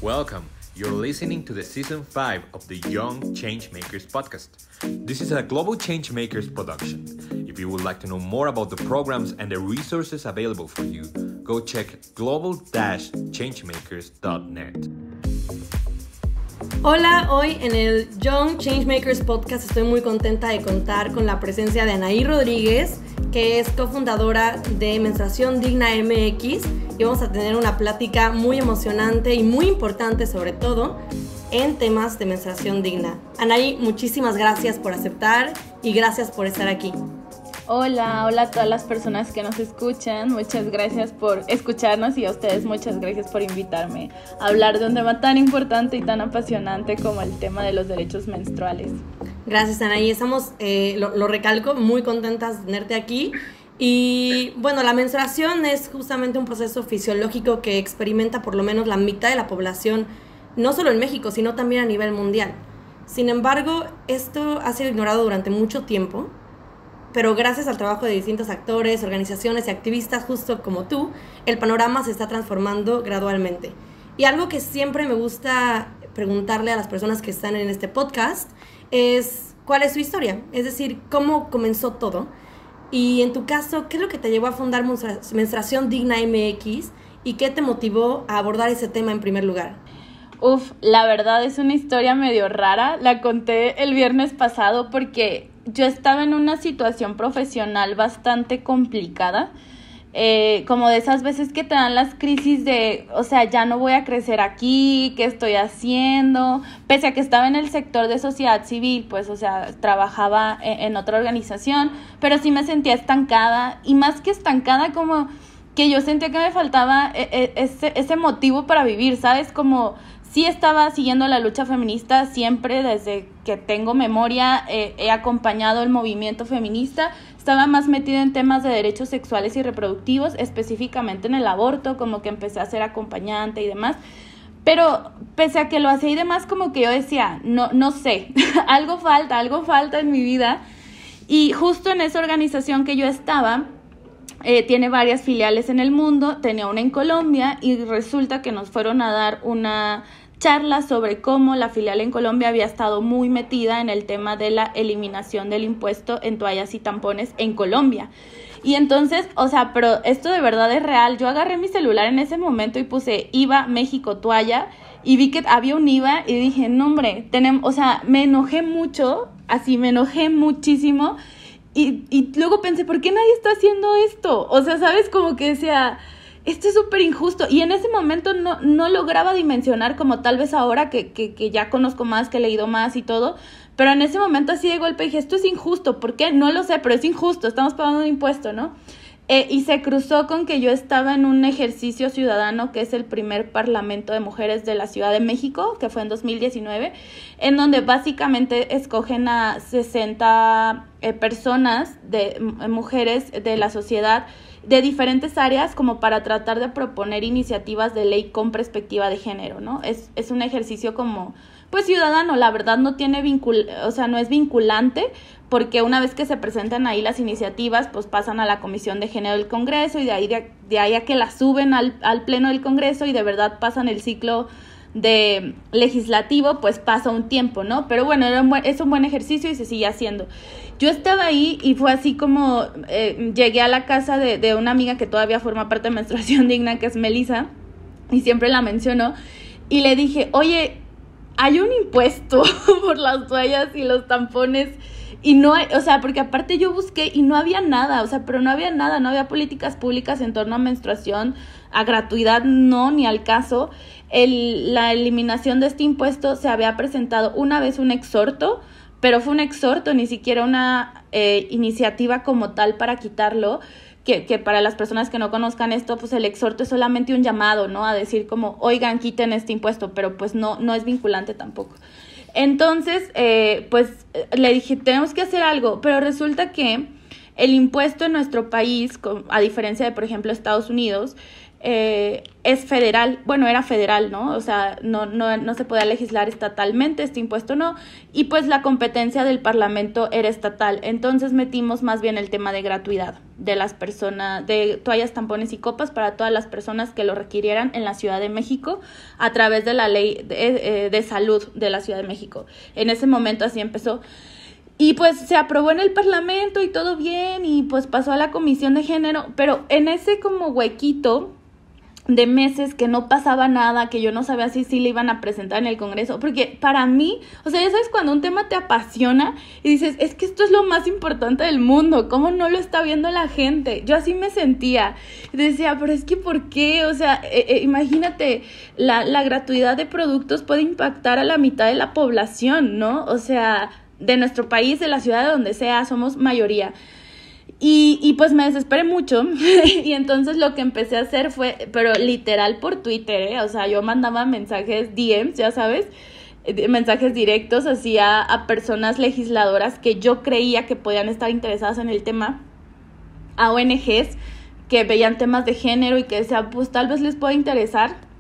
Welcome. You're listening to the season 5 of the Young Changemakers podcast. This is a Global Changemakers production. If you would like to know more about the programs and the resources available for you, go check global-changemakers.net. Hola, hoy en el Young Changemakers podcast estoy muy contenta de contar con la presencia de Anaí Rodríguez, que es cofundadora de Menstruación Digna MX, y vamos a tener una plática muy emocionante y muy importante, sobre todo en temas de menstruación digna. Anaí, muchísimas gracias por aceptar y gracias por estar aquí. Hola a todas las personas que nos escuchan, muchas gracias por escucharnos y a ustedes muchas gracias por invitarme a hablar de un tema tan importante y tan apasionante como el tema de los derechos menstruales. Gracias, Anaí, estamos, lo recalco, muy contentas de tenerte aquí. Y bueno, la menstruación es justamente un proceso fisiológico que experimenta por lo menos la mitad de la población, no solo en México, sino también a nivel mundial. Sin embargo, esto ha sido ignorado durante mucho tiempo, pero gracias al trabajo de distintos actores, organizaciones y activistas justo como tú, el panorama se está transformando gradualmente. Y algo que siempre me gusta preguntarle a las personas que están en este podcast es ¿cuál es su historia? Es decir, ¿cómo comenzó todo? Y en tu caso, ¿qué es lo que te llevó a fundar Menstruación Digna MX y qué te motivó a abordar ese tema en primer lugar? La verdad es una historia medio rara, la conté el viernes pasado porque yo estaba en una situación profesional bastante complicada, como de esas veces que te dan las crisis de, o sea, ya no voy a crecer aquí, ¿qué estoy haciendo? Pese a que estaba en el sector de sociedad civil, pues, o sea, trabajaba en otra organización, pero sí me sentía estancada, y más que estancada, como que yo sentía que me faltaba ese motivo para vivir, ¿sabes? Como sí estaba siguiendo la lucha feminista siempre, desde que tengo memoria, he acompañado el movimiento feminista, estaba más metida en temas de derechos sexuales y reproductivos, específicamente en el aborto, como que empecé a ser acompañante y demás, pero pese a que lo hacía y demás, como que yo decía, no sé, algo falta en mi vida, y justo en esa organización que yo estaba, tiene varias filiales en el mundo, tenía una en Colombia, y resulta que nos fueron a dar una charla sobre cómo la filial en Colombia había estado muy metida en el tema de la eliminación del impuesto en toallas y tampones en Colombia. Y entonces, o sea, pero esto de verdad es real. Yo agarré mi celular en ese momento y puse IVA México toalla y vi que había un IVA y dije, no hombre, o sea, me enojé mucho, así me enojé muchísimo. Y luego pensé, ¿por qué nadie está haciendo esto? O sea, ¿sabes? Como que decía, esto es súper injusto. Y en ese momento no lograba dimensionar, como tal vez ahora que ya conozco más, que he leído más y todo. Pero en ese momento así de golpe dije, esto es injusto. ¿Por qué? No lo sé, pero es injusto. Estamos pagando un impuesto, ¿no? Y se cruzó con que yo estaba en un ejercicio ciudadano que es el primer Parlamento de Mujeres de la Ciudad de México, que fue en 2019, en donde básicamente escogen a 60 personas, mujeres de la sociedad, de diferentes áreas, como para tratar de proponer iniciativas de ley con perspectiva de género, ¿no? Es un ejercicio como, pues, ciudadano, la verdad no tiene no es vinculante, porque una vez que se presentan ahí las iniciativas, pues pasan a la Comisión de Género del Congreso, y de ahí a que las suben al Pleno del Congreso y de verdad pasan el ciclo de legislativo, pues pasa un tiempo, ¿no? Pero bueno, es un buen ejercicio y se sigue haciendo. Yo estaba ahí y fue así como llegué a la casa de una amiga que todavía forma parte de Menstruación Digna, que es Melissa, y siempre la menciono, y le dije, oye, hay un impuesto por las toallas y los tampones, y no hay, o sea, porque aparte yo busqué y no había nada, o sea, pero no había nada, no había políticas públicas en torno a menstruación, a gratuidad no, ni al caso. La eliminación de este impuesto se había presentado una vez un exhorto, pero fue un exhorto, ni siquiera una iniciativa como tal para quitarlo, que para las personas que no conozcan esto, pues el exhorto es solamente un llamado, ¿no? A decir como, oigan, quiten este impuesto, pero pues no es vinculante tampoco. Entonces, pues le dije, tenemos que hacer algo, pero resulta que el impuesto en nuestro país, a diferencia de, por ejemplo, Estados Unidos, es federal, bueno, era federal, ¿no? O sea, no se podía legislar estatalmente, este impuesto no, y pues la competencia del Parlamento era estatal. Entonces metimos más bien el tema de gratuidad de las personas, de toallas, tampones y copas para todas las personas que lo requirieran en la Ciudad de México a través de la ley de salud de la Ciudad de México. En ese momento así empezó. Y pues se aprobó en el Parlamento y todo bien, y pues pasó a la Comisión de Género, pero en ese como huequito de meses que no pasaba nada, que yo no sabía si le iban a presentar en el Congreso, porque para mí, o sea, ya sabes cuando un tema te apasiona y dices, es que esto es lo más importante del mundo, ¿cómo no lo está viendo la gente? Yo así me sentía, y decía, pero es que ¿por qué? O sea, imagínate, la gratuidad de productos puede impactar a la mitad de la población, ¿no? O sea, de nuestro país, de la ciudad, de donde sea, somos mayoría. Y pues me desesperé mucho y entonces lo que empecé a hacer fue, pero literal por Twitter, o sea, yo mandaba mensajes DMs, ya sabes, mensajes directos así a personas legisladoras que yo creía que podían estar interesadas en el tema, a ONGs que veían temas de género y que decían, pues tal vez les pueda interesar.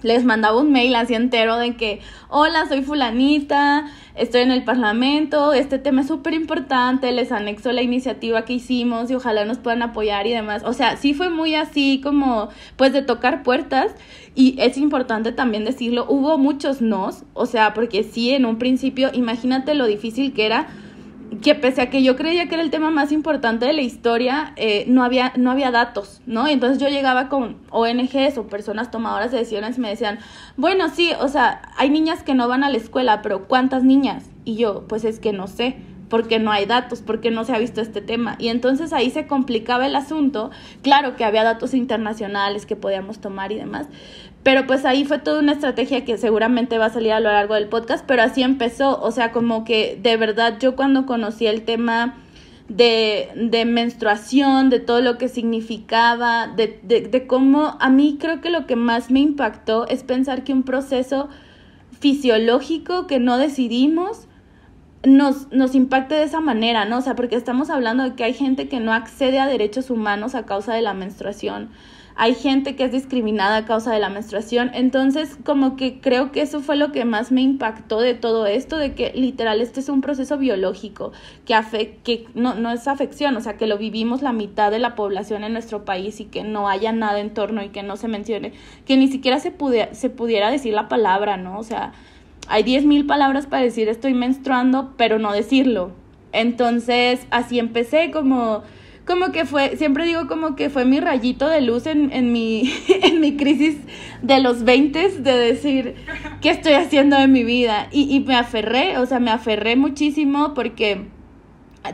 Les mandaba un mail así entero de que, hola, soy fulanita, estoy en el Parlamento, este tema es súper importante, les anexo la iniciativa que hicimos y ojalá nos puedan apoyar y demás. O sea, sí fue muy así como, pues, de tocar puertas, y es importante también decirlo, hubo muchos nos, o sea, porque sí, en un principio, imagínate lo difícil que era, que pese a que yo creía que era el tema más importante de la historia, no había datos, ¿no? Entonces yo llegaba con ONGs o personas tomadoras de decisiones y me decían, bueno, sí, o sea, hay niñas que no van a la escuela, pero ¿cuántas niñas? Y yo, pues es que no sé, porque no hay datos, porque no se ha visto este tema. Y entonces ahí se complicaba el asunto. Claro que había datos internacionales que podíamos tomar y demás, pero pues ahí fue toda una estrategia que seguramente va a salir a lo largo del podcast, pero así empezó. O sea, como que de verdad yo cuando conocí el tema de menstruación, de todo lo que significaba, de cómo, a mí creo que lo que más me impactó es pensar que un proceso fisiológico que no decidimos nos impacte de esa manera, ¿no? O sea, porque estamos hablando de que hay gente que no accede a derechos humanos a causa de la menstruación. Hay gente que es discriminada a causa de la menstruación. Entonces, como que creo que eso fue lo que más me impactó de todo esto, de que literal este es un proceso biológico que no es afección, o sea, que lo vivimos la mitad de la población en nuestro país y que no haya nada en torno y que no se mencione, que ni siquiera se pudiera decir la palabra, ¿no? O sea, hay 10,000 palabras para decir estoy menstruando, pero no decirlo. Entonces, así empecé como que fue, siempre digo como que fue mi rayito de luz en mi crisis de los 20, de decir, ¿qué estoy haciendo de mi vida? Y me aferré muchísimo porque,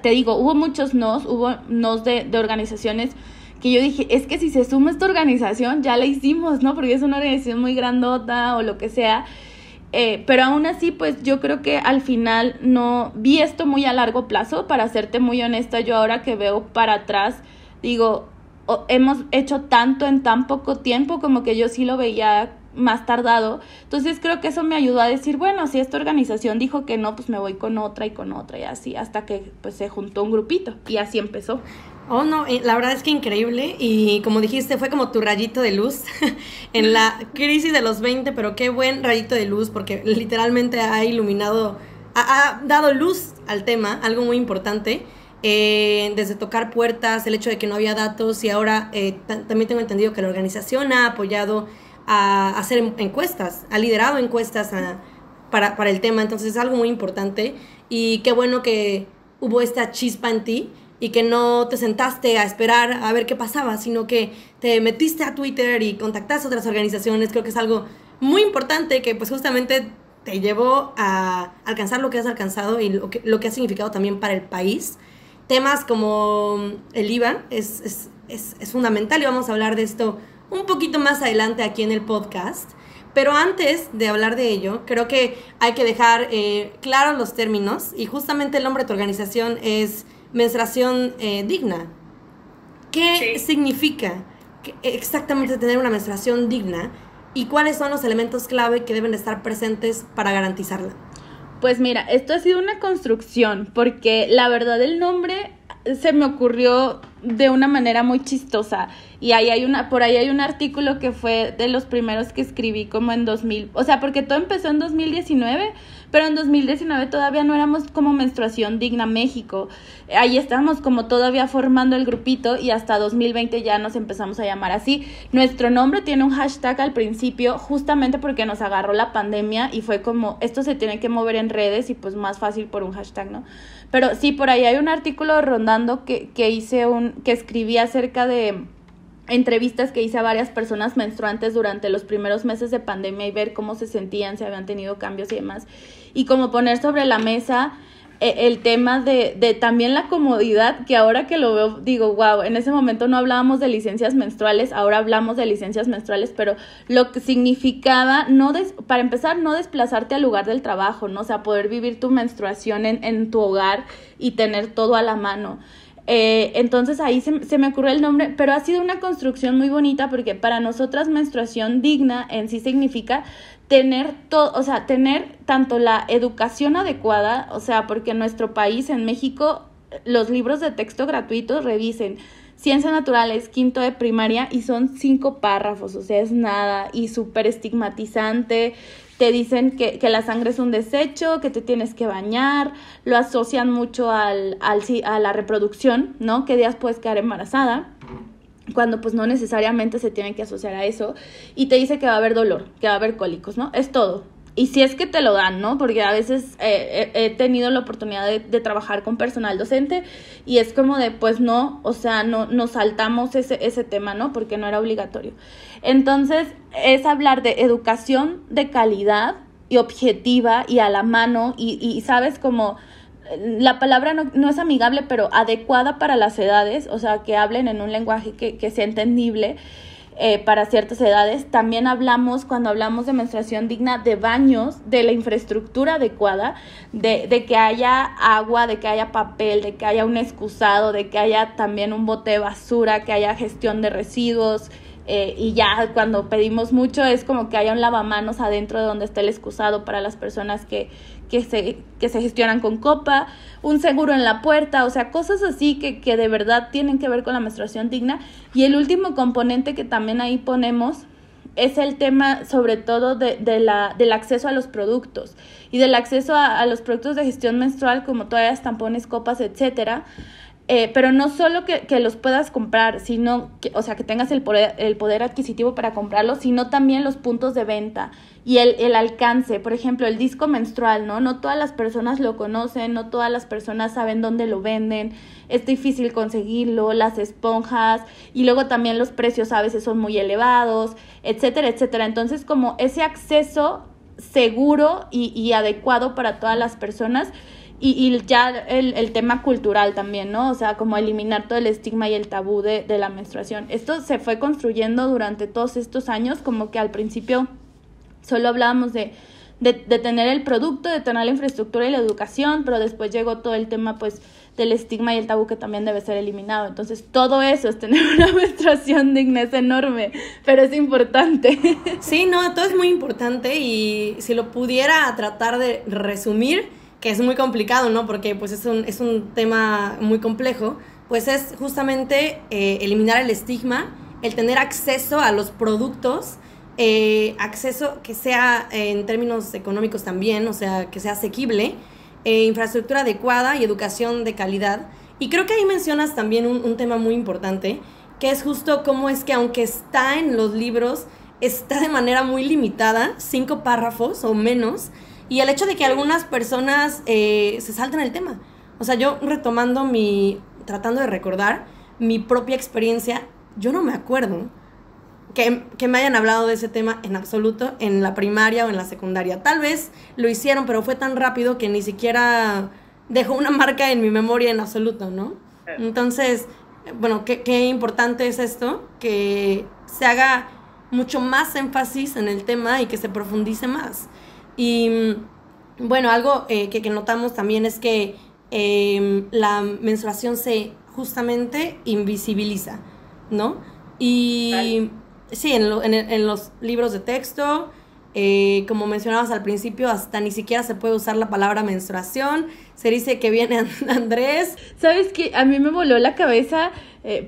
te digo, hubo muchos hubo nos de organizaciones que yo dije, es que si se suma esta organización, ya la hicimos, ¿no? Porque es una organización muy grandota o lo que sea. Pero aún así, pues yo creo que al final no vi esto muy a largo plazo. Para serte muy honesta, yo ahora que veo para atrás, digo, hemos hecho tanto en tan poco tiempo, como que yo sí lo veía más tardado. Entonces creo que eso me ayudó a decir, bueno, si esta organización dijo que no, pues me voy con otra y así, hasta que pues se juntó un grupito y así empezó. Oh, no, la verdad es que increíble, y como dijiste, fue como tu rayito de luz en la crisis de los 20, pero qué buen rayito de luz, porque literalmente ha iluminado, ha dado luz al tema, algo muy importante, desde tocar puertas, el hecho de que no había datos, y ahora también tengo entendido que la organización ha apoyado a hacer encuestas, ha liderado encuestas para el tema, entonces es algo muy importante, y qué bueno que hubo esta chispa en ti, y que no te sentaste a esperar a ver qué pasaba, sino que te metiste a Twitter y contactaste a otras organizaciones. Creo que es algo muy importante que pues justamente te llevó a alcanzar lo que has alcanzado y lo que ha significado también para el país. Temas como el IVA es fundamental, y vamos a hablar de esto un poquito más adelante aquí en el podcast. Pero antes de hablar de ello, creo que hay que dejar claros los términos, y justamente el nombre de tu organización es Menstruación Digna. ¿Qué significa exactamente tener una menstruación digna, y cuáles son los elementos clave que deben de estar presentes para garantizarla? Pues mira, esto ha sido una construcción, porque la verdad el nombre se me ocurrió de una manera muy chistosa, Y por ahí hay un artículo que fue de los primeros que escribí como en 2000, o sea, porque todo empezó en 2019, pero en 2019 todavía no éramos como Menstruación Digna México. Ahí estábamos como todavía formando el grupito y hasta 2020 ya nos empezamos a llamar así. Nuestro nombre tiene un hashtag al principio justamente porque nos agarró la pandemia y fue como, esto se tiene que mover en redes y pues más fácil por un hashtag, ¿no? Pero sí, por ahí hay un artículo rondando que escribí acerca de entrevistas que hice a varias personas menstruantes durante los primeros meses de pandemia y ver cómo se sentían, si habían tenido cambios y demás. Y como poner sobre la mesa el tema de también la comodidad, que ahora que lo veo digo, wow, en ese momento no hablábamos de licencias menstruales, ahora hablamos de licencias menstruales, pero lo que significaba, para empezar, no desplazarte al lugar del trabajo, ¿no? O sea, poder vivir tu menstruación en tu hogar y tener todo a la mano. Entonces ahí se me ocurrió el nombre, pero ha sido una construcción muy bonita porque para nosotras menstruación digna en sí significa tener tanto la educación adecuada, o sea, porque en nuestro país, en México, los libros de texto gratuitos, revisen Ciencias Naturales, quinto de primaria, y son 5 párrafos, o sea, es nada, y súper estigmatizante. Te dicen que la sangre es un desecho, que te tienes que bañar, lo asocian mucho a la reproducción, ¿no? ¿Qué días puedes quedar embarazada? Cuando pues no necesariamente se tienen que asociar a eso. Y te dice que va a haber dolor, que va a haber cólicos, ¿no? Es todo. Y si es que te lo dan, ¿no? Porque a veces he tenido la oportunidad de trabajar con personal docente y es como de, pues no, o sea, no nos saltamos ese tema, ¿no? Porque no era obligatorio. Entonces, es hablar de educación de calidad y objetiva y a la mano y sabes, como la palabra no es amigable, pero adecuada para las edades, o sea, que hablen en un lenguaje que sea entendible para ciertas edades. También cuando hablamos de menstruación digna, de baños, de la infraestructura adecuada, de que haya agua, de que haya papel, de que haya un excusado, de que haya también un bote de basura, que haya gestión de residuos. Y ya cuando pedimos mucho es como que haya un lavamanos adentro de donde está el excusado para las personas que se gestionan con copa, un seguro en la puerta, o sea, cosas así que de verdad tienen que ver con la menstruación digna. Y el último componente que también ahí ponemos es el tema sobre todo del acceso a los productos y del acceso a los productos de gestión menstrual como toallas, tampones, copas, etcétera. Pero no solo que los puedas comprar, sino que tengas el poder adquisitivo para comprarlos, sino también los puntos de venta y el alcance. Por ejemplo, el disco menstrual, ¿no? No todas las personas lo conocen, no todas las personas saben dónde lo venden, es difícil conseguirlo, las esponjas, y luego también los precios a veces son muy elevados, etcétera, etcétera. Entonces, como ese acceso seguro y adecuado para todas las personas. Y ya el tema cultural también, ¿no? O sea, como eliminar todo el estigma y el tabú de la menstruación. Esto se fue construyendo durante todos estos años, como que al principio solo hablábamos de tener el producto, de tener la infraestructura y la educación, pero después llegó todo el tema, pues, del estigma y el tabú que también debe ser eliminado. Entonces, todo eso es tener una menstruación digna, es enorme, pero es importante. Sí, no, todo es muy importante y si lo pudiera tratar de resumir, que es muy complicado, ¿no? Porque pues es un tema muy complejo, pues es justamente eliminar el estigma, el tener acceso a los productos, acceso que sea en términos económicos también, o sea, que sea asequible, infraestructura adecuada y educación de calidad. Y creo que ahí mencionas también un tema muy importante, que es justo cómo es que aunque está en los libros, está de manera muy limitada, 5 párrafos o menos, y el hecho de que algunas personas se salten el tema. O sea, yo tratando de recordar mi propia experiencia, yo no me acuerdo que me hayan hablado de ese tema en absoluto en la primaria o en la secundaria. Tal vez lo hicieron, pero fue tan rápido que ni siquiera dejó una marca en mi memoria en absoluto, ¿no? Entonces, bueno, qué importante es esto, que se haga mucho más énfasis en el tema y que se profundice más. Y bueno, algo que notamos también es que la menstruación se justamente invisibiliza, ¿no? Y sí, en los libros de texto, Como mencionabas al principio, hasta ni siquiera se puede usar la palabra menstruación. Se dice que viene Andrés. ¿Sabes qué? A mí me voló la cabeza.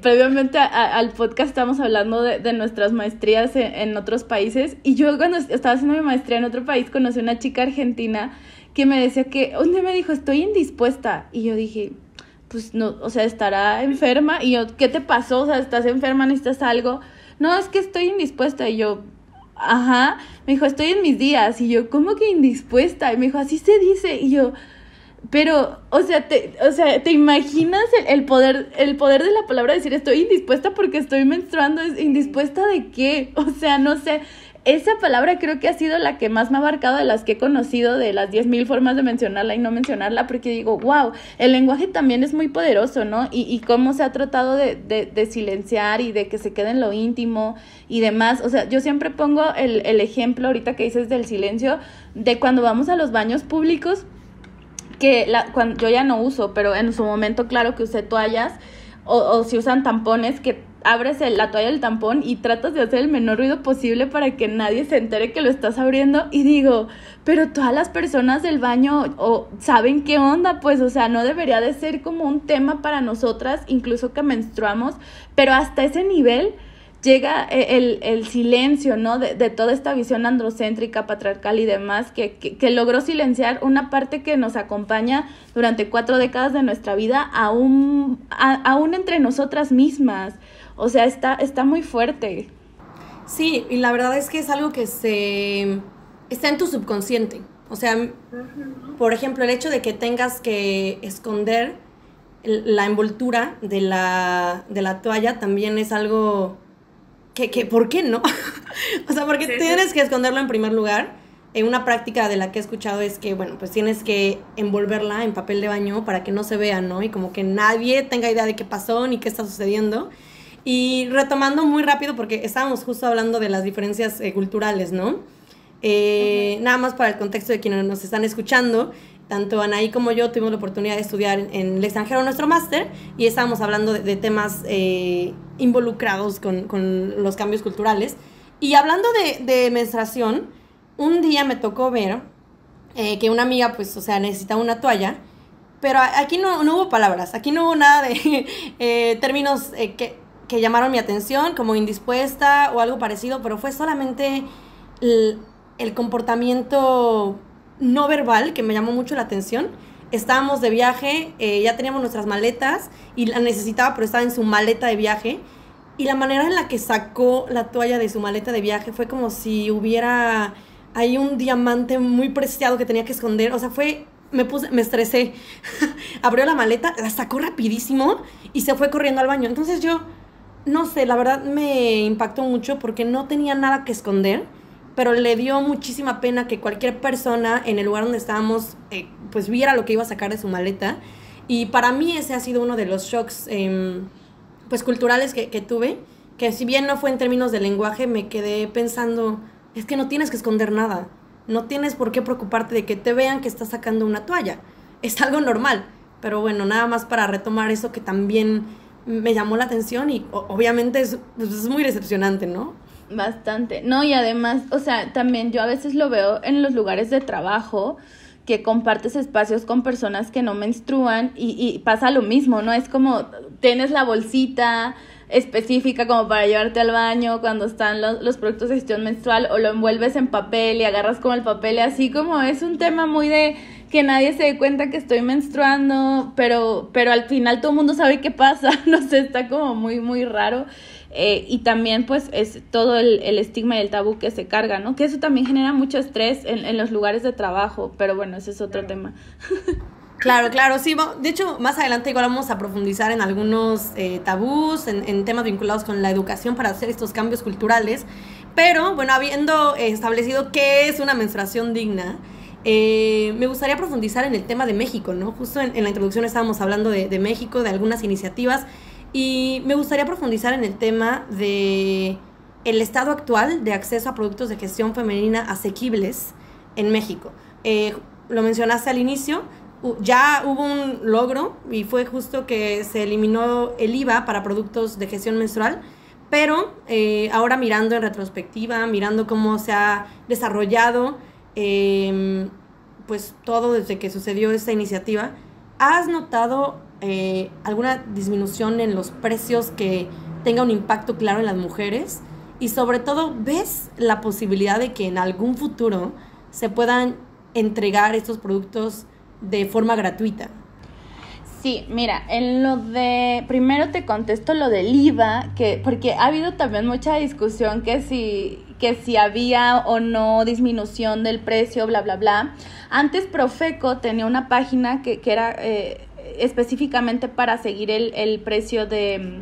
Previamente al podcast estábamos hablando de nuestras maestrías en otros países. Y yo cuando estaba haciendo mi maestría en otro país conocí a una chica argentina que me decía que un día me dijo, estoy indispuesta. Y yo dije, pues no, o sea, estará enferma. Y yo, ¿qué te pasó? O sea, ¿estás enferma? ¿Necesitas algo? No, es que estoy indispuesta. Y yo, ajá. Me dijo, estoy en mis días. Y yo, ¿cómo que indispuesta? Y me dijo, así se dice. Y yo, pero, o sea, ¿te imaginas el poder de la palabra decir estoy indispuesta porque estoy menstruando? ¿Indispuesta de qué? O sea, no sé. Esa palabra creo que ha sido la que más me ha abarcado de las que he conocido, de las 10,000 formas de mencionarla y no mencionarla, porque digo, wow, el lenguaje también es muy poderoso, ¿no? Y cómo se ha tratado de silenciar y de que se quede en lo íntimo y demás. O sea, yo siempre pongo el ejemplo ahorita que dices del silencio, de cuando vamos a los baños públicos, que cuando yo ya no uso, pero en su momento claro que usé toallas, o si usan tampones, que abres la toalla del tampón y tratas de hacer el menor ruido posible para que nadie se entere que lo estás abriendo, y digo, pero todas las personas del baño saben qué onda, pues, o sea, no debería de ser como un tema para nosotras, incluso que menstruamos, pero hasta ese nivel llega el silencio, ¿no? De toda esta visión androcéntrica, patriarcal y demás, que logró silenciar una parte que nos acompaña durante 4 décadas de nuestra vida, aún entre nosotras mismas. O sea, está muy fuerte. Sí, y la verdad es que es algo que está en tu subconsciente. O sea, por ejemplo, el hecho de que tengas que esconder la envoltura de la toalla también es algo que ¿por qué no? O sea, porque tienes que esconderlo en primer lugar. Una práctica de la que he escuchado es que, bueno, pues tienes que envolverla en papel de baño para que no se vea, ¿no? Y como que nadie tenga idea de qué pasó ni qué está sucediendo. Y retomando muy rápido, porque estábamos justo hablando de las diferencias culturales, ¿no? Nada más para el contexto de quienes nos están escuchando, tanto Anaí como yo tuvimos la oportunidad de estudiar en el extranjero nuestro máster, y estábamos hablando de temas involucrados con los cambios culturales. Y hablando de menstruación, un día me tocó ver que una amiga, pues, o sea, necesitaba una toalla, pero aquí no hubo palabras, aquí no hubo nada de términos que llamaron mi atención, como indispuesta o algo parecido, pero fue solamente el comportamiento no verbal que me llamó mucho la atención. Estábamos de viaje, ya teníamos nuestras maletas y la necesitaba, pero estaba en su maleta de viaje, y la manera en la que sacó la toalla de su maleta de viaje fue como si hubiera ahí un diamante muy preciado que tenía que esconder. O sea, me estresé. Abrió la maleta, la sacó rapidísimo y se fue corriendo al baño. Entonces yo, no sé, la verdad me impactó mucho porque no tenía nada que esconder, pero le dio muchísima pena que cualquier persona en el lugar donde estábamos pues viera lo que iba a sacar de su maleta. Y para mí ese ha sido uno de los shocks pues culturales que tuve, que si bien no fue en términos de lenguaje, me quedé pensando, es que no tienes que esconder nada, no tienes por qué preocuparte de que te vean que estás sacando una toalla, es algo normal. Pero bueno, nada más para retomar eso que también me llamó la atención, y obviamente es muy decepcionante, ¿no? Bastante. No, y además, o sea, también yo a veces lo veo en los lugares de trabajo, que compartes espacios con personas que no menstruan y pasa lo mismo, ¿no? Es como tienes la bolsita específica como para llevarte al baño cuando están los productos de gestión menstrual, o lo envuelves en papel y agarras como el papel, y así como es un tema muy de que nadie se dé cuenta que estoy menstruando, pero al final todo el mundo sabe qué pasa, no sé, está como muy, muy raro. Y también pues es todo el estigma y el tabú que se carga, ¿no? Que eso también genera mucho estrés en los lugares de trabajo, pero bueno, ese es otro tema. Claro, sí. De hecho, más adelante igual vamos a profundizar en algunos tabús, en temas vinculados con la educación para hacer estos cambios culturales. Pero, bueno, habiendo establecido qué es una menstruación digna, me gustaría profundizar en el tema de México, ¿no? Justo en la introducción estábamos hablando de México, de algunas iniciativas, y me gustaría profundizar en el tema de el estado actual de acceso a productos de gestión femenina asequibles en México. Lo mencionaste al inicio, ya hubo un logro y fue justo que se eliminó el IVA para productos de gestión menstrual, pero ahora mirando en retrospectiva, mirando cómo se ha desarrollado pues todo desde que sucedió esta iniciativa, ¿has notado alguna disminución en los precios que tenga un impacto claro en las mujeres? Y sobre todo, ¿ves la posibilidad de que en algún futuro se puedan entregar estos productos de forma gratuita? Sí, mira, primero te contesto lo del IVA, porque ha habido también mucha discusión que si había o no disminución del precio, bla, bla, bla. Antes Profeco tenía una página que era específicamente para seguir el precio de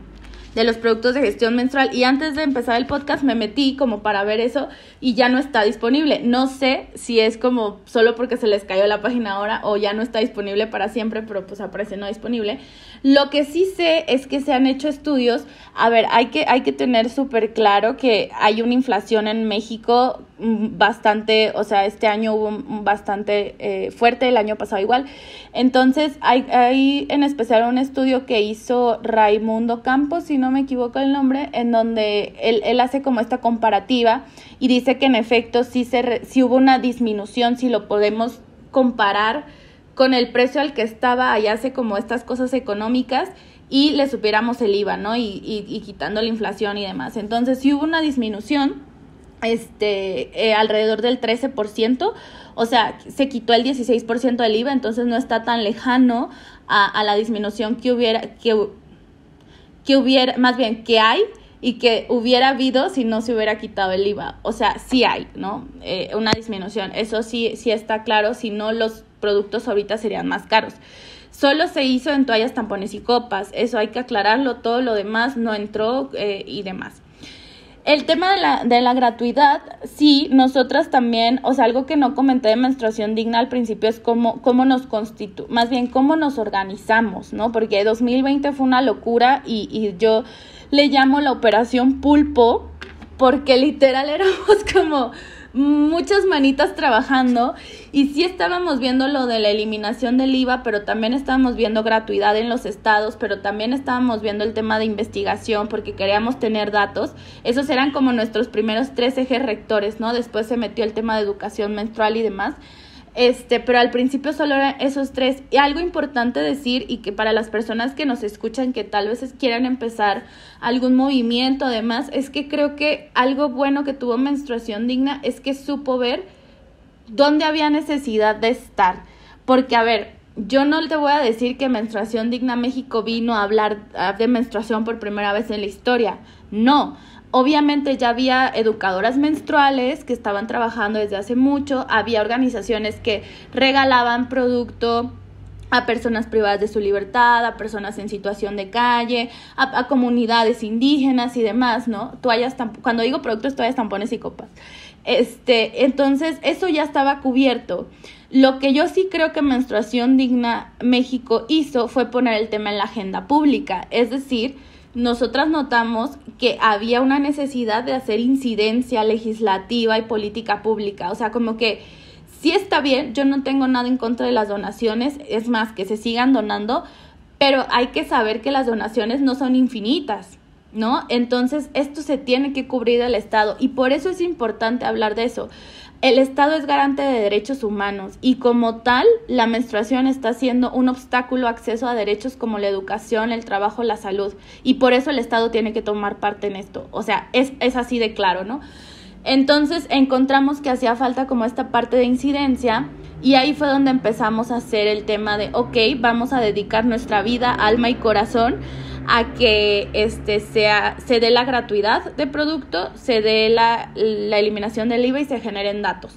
los productos de gestión menstrual, y antes de empezar el podcast me metí como para ver eso y ya no está disponible. No sé si es como solo porque se les cayó la página ahora o ya no está disponible para siempre, pero pues aparece no disponible. Lo que sí sé es que se han hecho estudios. A ver, hay que tener súper claro que hay una inflación en México bastante, o sea, este año hubo bastante fuerte, el año pasado igual. Entonces, hay en especial un estudio que hizo Raimundo Campos, si no me equivoco el nombre, en donde él hace como esta comparativa y dice que en efecto sí hubo una disminución, si lo podemos comparar con el precio al que estaba allá hace como estas cosas económicas y le supiéramos el IVA, ¿no? Y quitando la inflación y demás. Entonces sí hubo una disminución alrededor del 13%, o sea, se quitó el 16% del IVA, entonces no está tan lejano a la disminución que hubiera, más bien que hay y que hubiera habido si no se hubiera quitado el IVA. O sea, sí hay, ¿no? Una disminución, eso sí está claro, si no los productos ahorita serían más caros. Solo se hizo en toallas, tampones y copas, eso hay que aclararlo, todo lo demás no entró y demás. El tema de la gratuidad, sí, nosotras también, o sea, algo que no comenté de Menstruación Digna al principio es cómo nos más bien cómo nos organizamos, ¿no? Porque 2020 fue una locura y yo le llamo la operación pulpo, porque literal éramos como muchas manitas trabajando y sí estábamos viendo lo de la eliminación del IVA, pero también estábamos viendo gratuidad en los estados, pero también estábamos viendo el tema de investigación porque queríamos tener datos. Esos eran como nuestros primeros 3 ejes rectores, ¿no? Después se metió el tema de educación menstrual y demás. Pero al principio solo eran esos 3. Y algo importante decir, y que para las personas que nos escuchan que tal vez quieran empezar algún movimiento, además, es que creo que algo bueno que tuvo Menstruación Digna es que supo ver dónde había necesidad de estar. Porque, a ver, yo no te voy a decir que Menstruación Digna México vino a hablar de menstruación por primera vez en la historia. No. Obviamente ya había educadoras menstruales que estaban trabajando desde hace mucho, había organizaciones que regalaban producto a personas privadas de su libertad, a personas en situación de calle, a comunidades indígenas y demás, ¿no? Cuando digo productos, toallas, tampones y copas. Entonces, eso ya estaba cubierto. Lo que yo sí creo que Menstruación Digna México hizo fue poner el tema en la agenda pública, es decir, nosotras notamos que había una necesidad de hacer incidencia legislativa y política pública. O sea, como que sí está bien, yo no tengo nada en contra de las donaciones, es más, que se sigan donando, pero hay que saber que las donaciones no son infinitas, ¿no? Entonces, esto se tiene que cubrir el Estado y por eso es importante hablar de eso. El Estado es garante de derechos humanos y como tal, la menstruación está siendo un obstáculo a acceso a derechos como la educación, el trabajo, la salud. Y por eso el Estado tiene que tomar parte en esto. O sea, es así de claro, ¿no? Entonces encontramos que hacía falta como esta parte de incidencia y ahí fue donde empezamos a hacer el tema de, ok, vamos a dedicar nuestra vida, alma y corazón a que se dé la gratuidad de producto, se dé la eliminación del IVA y se generen datos.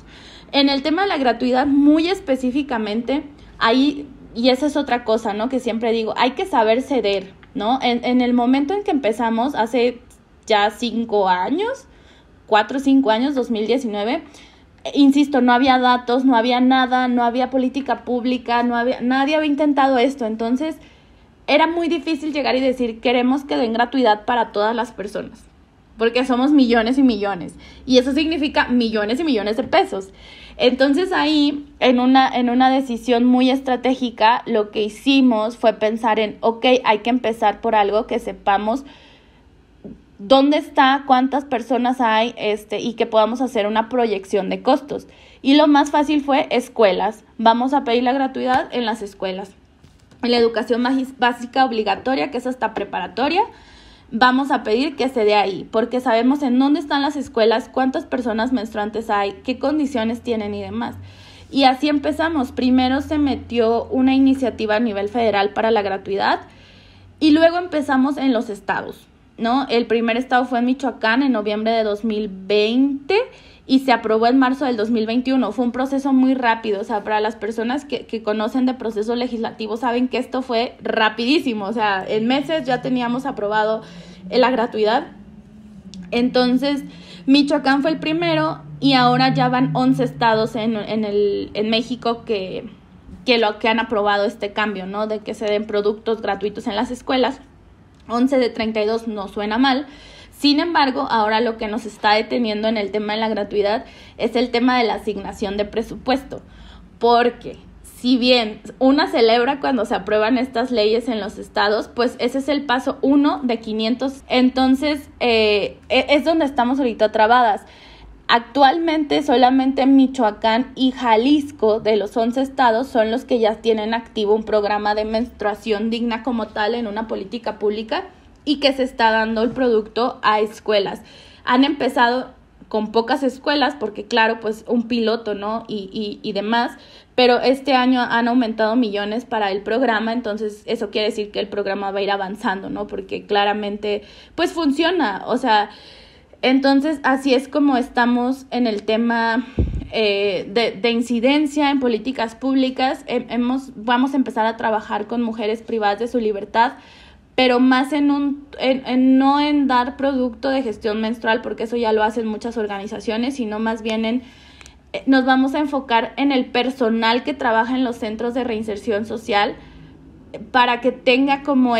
En el tema de la gratuidad, muy específicamente, ahí, y esa es otra cosa, ¿no? Que siempre digo, hay que saber ceder, ¿no? En el momento en que empezamos, hace ya 5 años, 4 o 5 años, 2019, insisto, no había datos, no había nada, no había política pública, nadie había intentado esto, entonces era muy difícil llegar y decir, queremos que den gratuidad para todas las personas, porque somos millones y millones, y eso significa millones y millones de pesos. Entonces ahí, en una decisión muy estratégica, lo que hicimos fue pensar en, ok, hay que empezar por algo que sepamos dónde está, cuántas personas hay, y que podamos hacer una proyección de costos. Y lo más fácil fue escuelas. Vamos a pedir la gratuidad en las escuelas. En la educación básica obligatoria, que es hasta preparatoria, vamos a pedir que se dé ahí, porque sabemos en dónde están las escuelas, cuántas personas menstruantes hay, qué condiciones tienen y demás. Y así empezamos. Primero se metió una iniciativa a nivel federal para la gratuidad y luego empezamos en los estados, ¿no? El primer estado fue en Michoacán en noviembre de 2020 y se aprobó en marzo del 2021. Fue un proceso muy rápido, o sea, para las personas que conocen de procesos legislativos saben que esto fue rapidísimo, o sea, en meses ya teníamos aprobado la gratuidad. Entonces, Michoacán fue el primero y ahora ya van 11 estados en México que han aprobado este cambio, ¿no? De que se den productos gratuitos en las escuelas. 11 de 32 no suena mal. Sin embargo, ahora lo que nos está deteniendo en el tema de la gratuidad es el tema de la asignación de presupuesto, porque si bien una celebra cuando se aprueban estas leyes en los estados, pues ese es el paso 1 de 500. Entonces, es donde estamos ahorita trabadas. Actualmente solamente Michoacán y Jalisco, de los 11 estados, son los que ya tienen activo un programa de menstruación digna como tal en una política pública y que se está dando el producto a escuelas. Han empezado con pocas escuelas porque, claro, pues un piloto, ¿no? Y demás, pero este año han aumentado millones para el programa, entonces eso quiere decir que el programa va a ir avanzando, ¿no? Porque claramente, pues funciona, o sea, entonces así es como estamos en el tema de incidencia en políticas públicas. Vamos a empezar a trabajar con mujeres privadas de su libertad, pero más no en dar producto de gestión menstrual, porque eso ya lo hacen muchas organizaciones, sino más bien nos vamos a enfocar en el personal que trabaja en los centros de reinserción social para que tenga como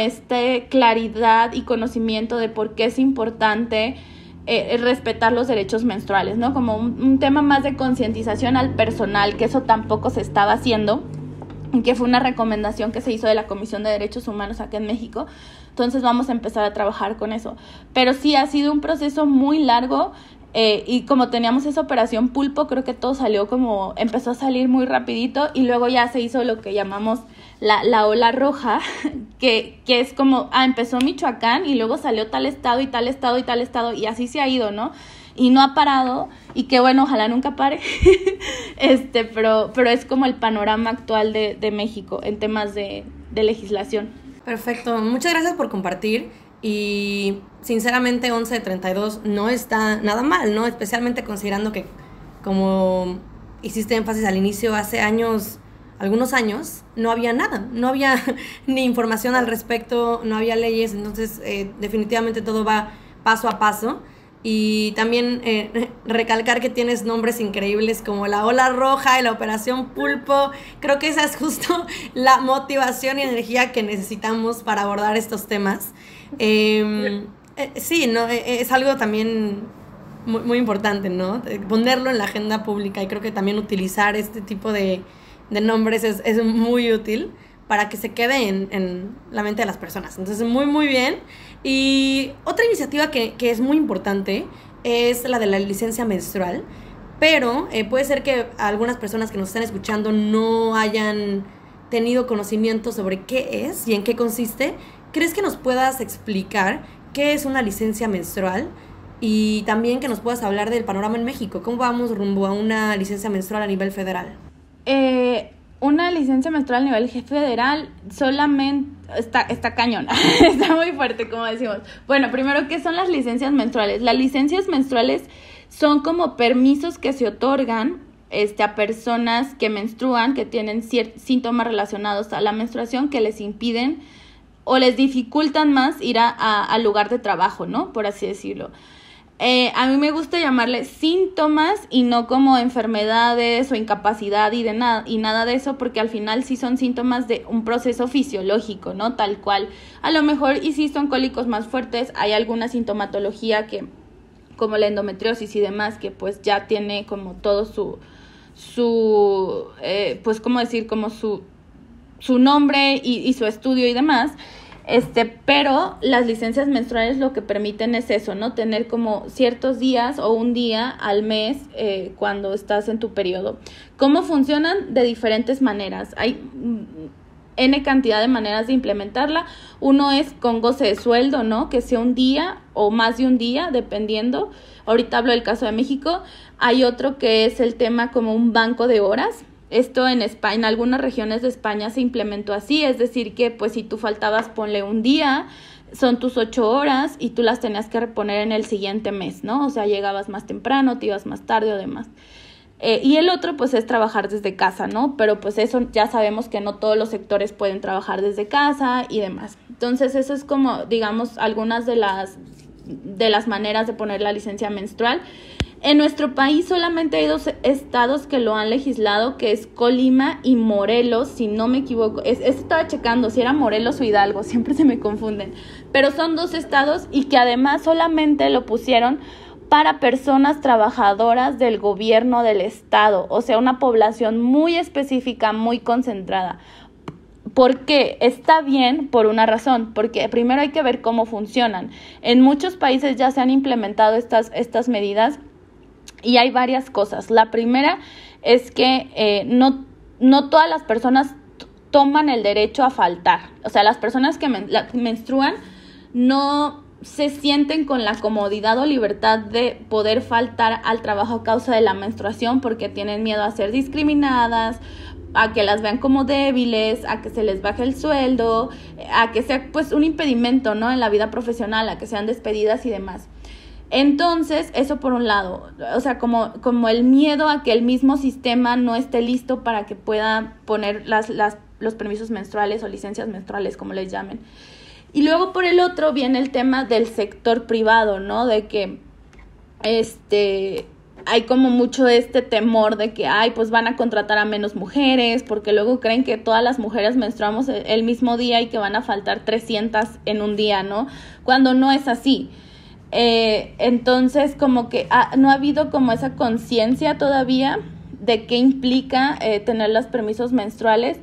claridad y conocimiento de por qué es importante respetar los derechos menstruales, ¿no? Como un tema más de concientización al personal, que eso tampoco se estaba haciendo, que fue una recomendación que se hizo de la Comisión de Derechos Humanos acá en México. Entonces vamos a empezar a trabajar con eso. Pero sí ha sido un proceso muy largo y como teníamos esa operación pulpo, creo que todo empezó a salir muy rapidito y luego ya se hizo lo que llamamos la ola roja, que es como, empezó Michoacán y luego salió tal estado y tal estado y tal estado y así se ha ido, ¿no? Y no ha parado, y que bueno, ojalá nunca pare, pero es como el panorama actual de México en temas de legislación. Perfecto, muchas gracias por compartir, y sinceramente 11 de 32 no está nada mal, ¿no? Especialmente considerando que, como hiciste énfasis al inicio, hace algunos años, no había nada, no había ni información al respecto, no había leyes, entonces definitivamente todo va paso a paso. Y también recalcar que tienes nombres increíbles como la Ola Roja y la Operación Pulpo. Creo que esa es justo la motivación y energía que necesitamos para abordar estos temas. Sí, ¿no? Es algo también muy, muy importante, ¿no? Ponerlo en la agenda pública, y creo que también utilizar este tipo de nombres es muy útil para que se quede en la mente de las personas. Entonces, muy, muy bien. Y otra iniciativa que es muy importante es la de la licencia menstrual, pero puede ser que algunas personas que nos están escuchando no hayan tenido conocimiento sobre qué es y en qué consiste. ¿Crees que nos puedas explicar qué es una licencia menstrual? Y también que nos puedas hablar del panorama en México. ¿Cómo vamos rumbo a una licencia menstrual a nivel federal? Una licencia menstrual a nivel federal solamente está cañona, está muy fuerte, como decimos. Bueno, primero, ¿qué son las licencias menstruales? Las licencias menstruales son como permisos que se otorgan a personas que menstruan, que tienen síntomas relacionados a la menstruación que les impiden o les dificultan más ir al lugar de trabajo, ¿no? Por así decirlo. A mí me gusta llamarle síntomas y no como enfermedades o incapacidad y nada de eso, porque al final sí son síntomas de un proceso fisiológico, ¿no? Tal cual. A lo mejor, y sí son cólicos más fuertes, hay alguna sintomatología que, como la endometriosis y demás, que pues ya tiene como todo pues, ¿cómo decir? Como su nombre y su estudio y demás. Pero las licencias menstruales lo que permiten es eso, ¿no? Tener como ciertos días o un día al mes cuando estás en tu periodo. ¿Cómo funcionan? De diferentes maneras. Hay N cantidad de maneras de implementarla. Uno es con goce de sueldo, ¿no? Que sea un día o más de un día, dependiendo. Ahorita hablo del caso de México. Hay otro que es el tema como un banco de horas. Esto en España, en algunas regiones de España se implementó así, es decir que pues si tú faltabas, ponle un día, son tus 8 horas y tú las tenías que reponer en el siguiente mes, ¿no? O sea, llegabas más temprano, te ibas más tarde o demás. Y el otro pues es trabajar desde casa, ¿no? Pero pues eso ya sabemos que no todos los sectores pueden trabajar desde casa y demás. Entonces eso es como, digamos, algunas de las maneras de poner la licencia menstrual. En nuestro país solamente hay 2 estados que lo han legislado, que es Colima y Morelos, si no me equivoco. Estaba checando si era Morelos o Hidalgo, siempre se me confunden. Pero son 2 estados y que además solamente lo pusieron para personas trabajadoras del gobierno del estado, o sea, una población muy específica, muy concentrada. ¿Por qué? Está bien por una razón, porque primero hay que ver cómo funcionan. En muchos países ya se han implementado estas medidas y hay varias cosas. La primera es que no todas las personas toman el derecho a faltar. O sea, las personas que menstruan no se sienten con la comodidad o libertad de poder faltar al trabajo a causa de la menstruación porque tienen miedo a ser discriminadas, a que las vean como débiles, a que se les baje el sueldo, a que sea pues un impedimento, ¿no? En la vida profesional, a que sean despedidas y demás. Entonces, eso por un lado, o sea, como el miedo a que el mismo sistema no esté listo para que pueda poner los permisos menstruales o licencias menstruales, como les llamen. Y luego por el otro viene el tema del sector privado, ¿no? De que hay como mucho temor de que pues van a contratar a menos mujeres, porque luego creen que todas las mujeres menstruamos el mismo día y que van a faltar 300 en un día, ¿no? Cuando no es así. Entonces como que no ha habido como esa conciencia todavía de qué implica tener los permisos menstruales.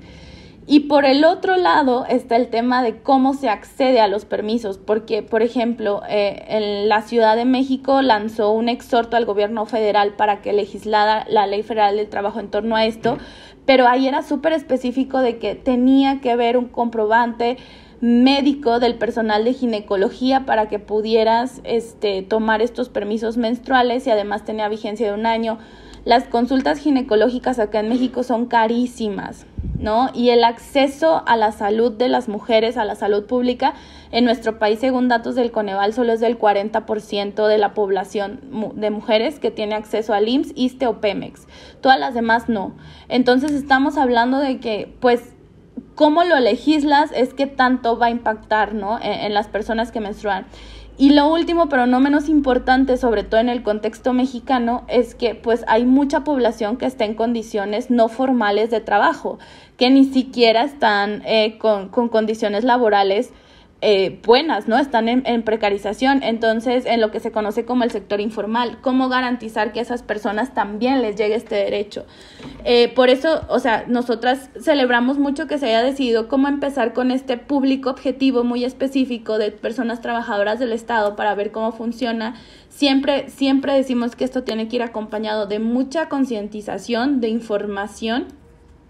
Y por el otro lado está el tema de cómo se accede a los permisos, porque, por ejemplo, en la Ciudad de México lanzó un exhorto al gobierno federal para que legislara la Ley Federal del Trabajo en torno a esto, pero ahí era súper específico de que tenía que haber un comprobante médico del personal de ginecología para que pudieras tomar estos permisos menstruales y además tenía vigencia de 1 año. Las consultas ginecológicas acá en México son carísimas, ¿no? Y el acceso a la salud de las mujeres, a la salud pública, en nuestro país, según datos del Coneval, solo es del 40% de la población de mujeres que tiene acceso al IMSS, ISSSTE o Pemex. Todas las demás no. Entonces estamos hablando de que, pues, cómo lo legislas es que tanto va a impactar, ¿no? En las personas que menstruan. Y lo último, pero no menos importante, sobre todo en el contexto mexicano, es que pues hay mucha población que está en condiciones no formales de trabajo, que ni siquiera están con condiciones laborales buenas, ¿no? Están en precarización, entonces en lo que se conoce como el sector informal. ¿Cómo garantizar que a esas personas también les llegue este derecho? Por eso, o sea, nosotras celebramos mucho que se haya decidido cómo empezar con este público objetivo muy específico de personas trabajadoras del Estado para ver cómo funciona. Siempre decimos que esto tiene que ir acompañado de mucha concientización, de información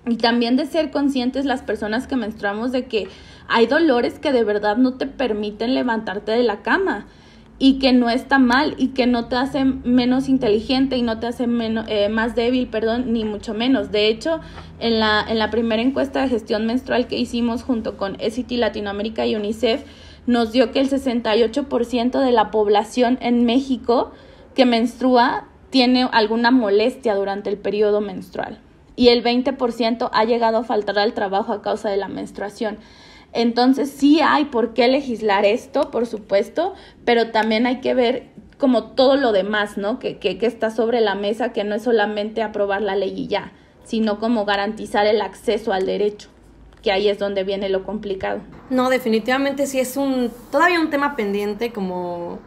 y también de ser conscientes las personas que menstruamos de que hay dolores que de verdad no te permiten levantarte de la cama y que no está mal y que no te hace menos inteligente y no te hace más débil, ni mucho menos. De hecho, en la primera encuesta de gestión menstrual que hicimos junto con ECITI Latinoamérica y UNICEF, nos dio que el 68% de la población en México que menstrua tiene alguna molestia durante el periodo menstrual y el 20% ha llegado a faltar al trabajo a causa de la menstruación. Entonces sí hay por qué legislar esto, por supuesto, pero también hay que ver como todo lo demás, ¿no? Que está sobre la mesa, que no es solamente aprobar la ley y ya, sino como garantizar el acceso al derecho, que ahí es donde viene lo complicado. No, definitivamente sí es todavía un tema pendiente, como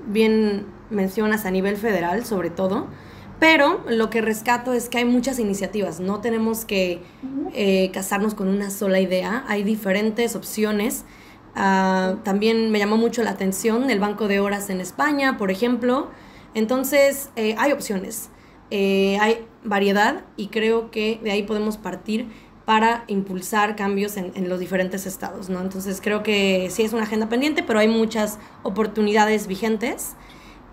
bien mencionas, a nivel federal sobre todo. Pero lo que rescato es que hay muchas iniciativas, no tenemos que casarnos con una sola idea, hay diferentes opciones También me llamó mucho la atención el banco de horas en España, por ejemplo. Entonces, hay opciones, hay variedad y creo que de ahí podemos partir para impulsar cambios en los diferentes estados, ¿no? Entonces, creo que sí es una agenda pendiente, pero hay muchas oportunidades vigentes.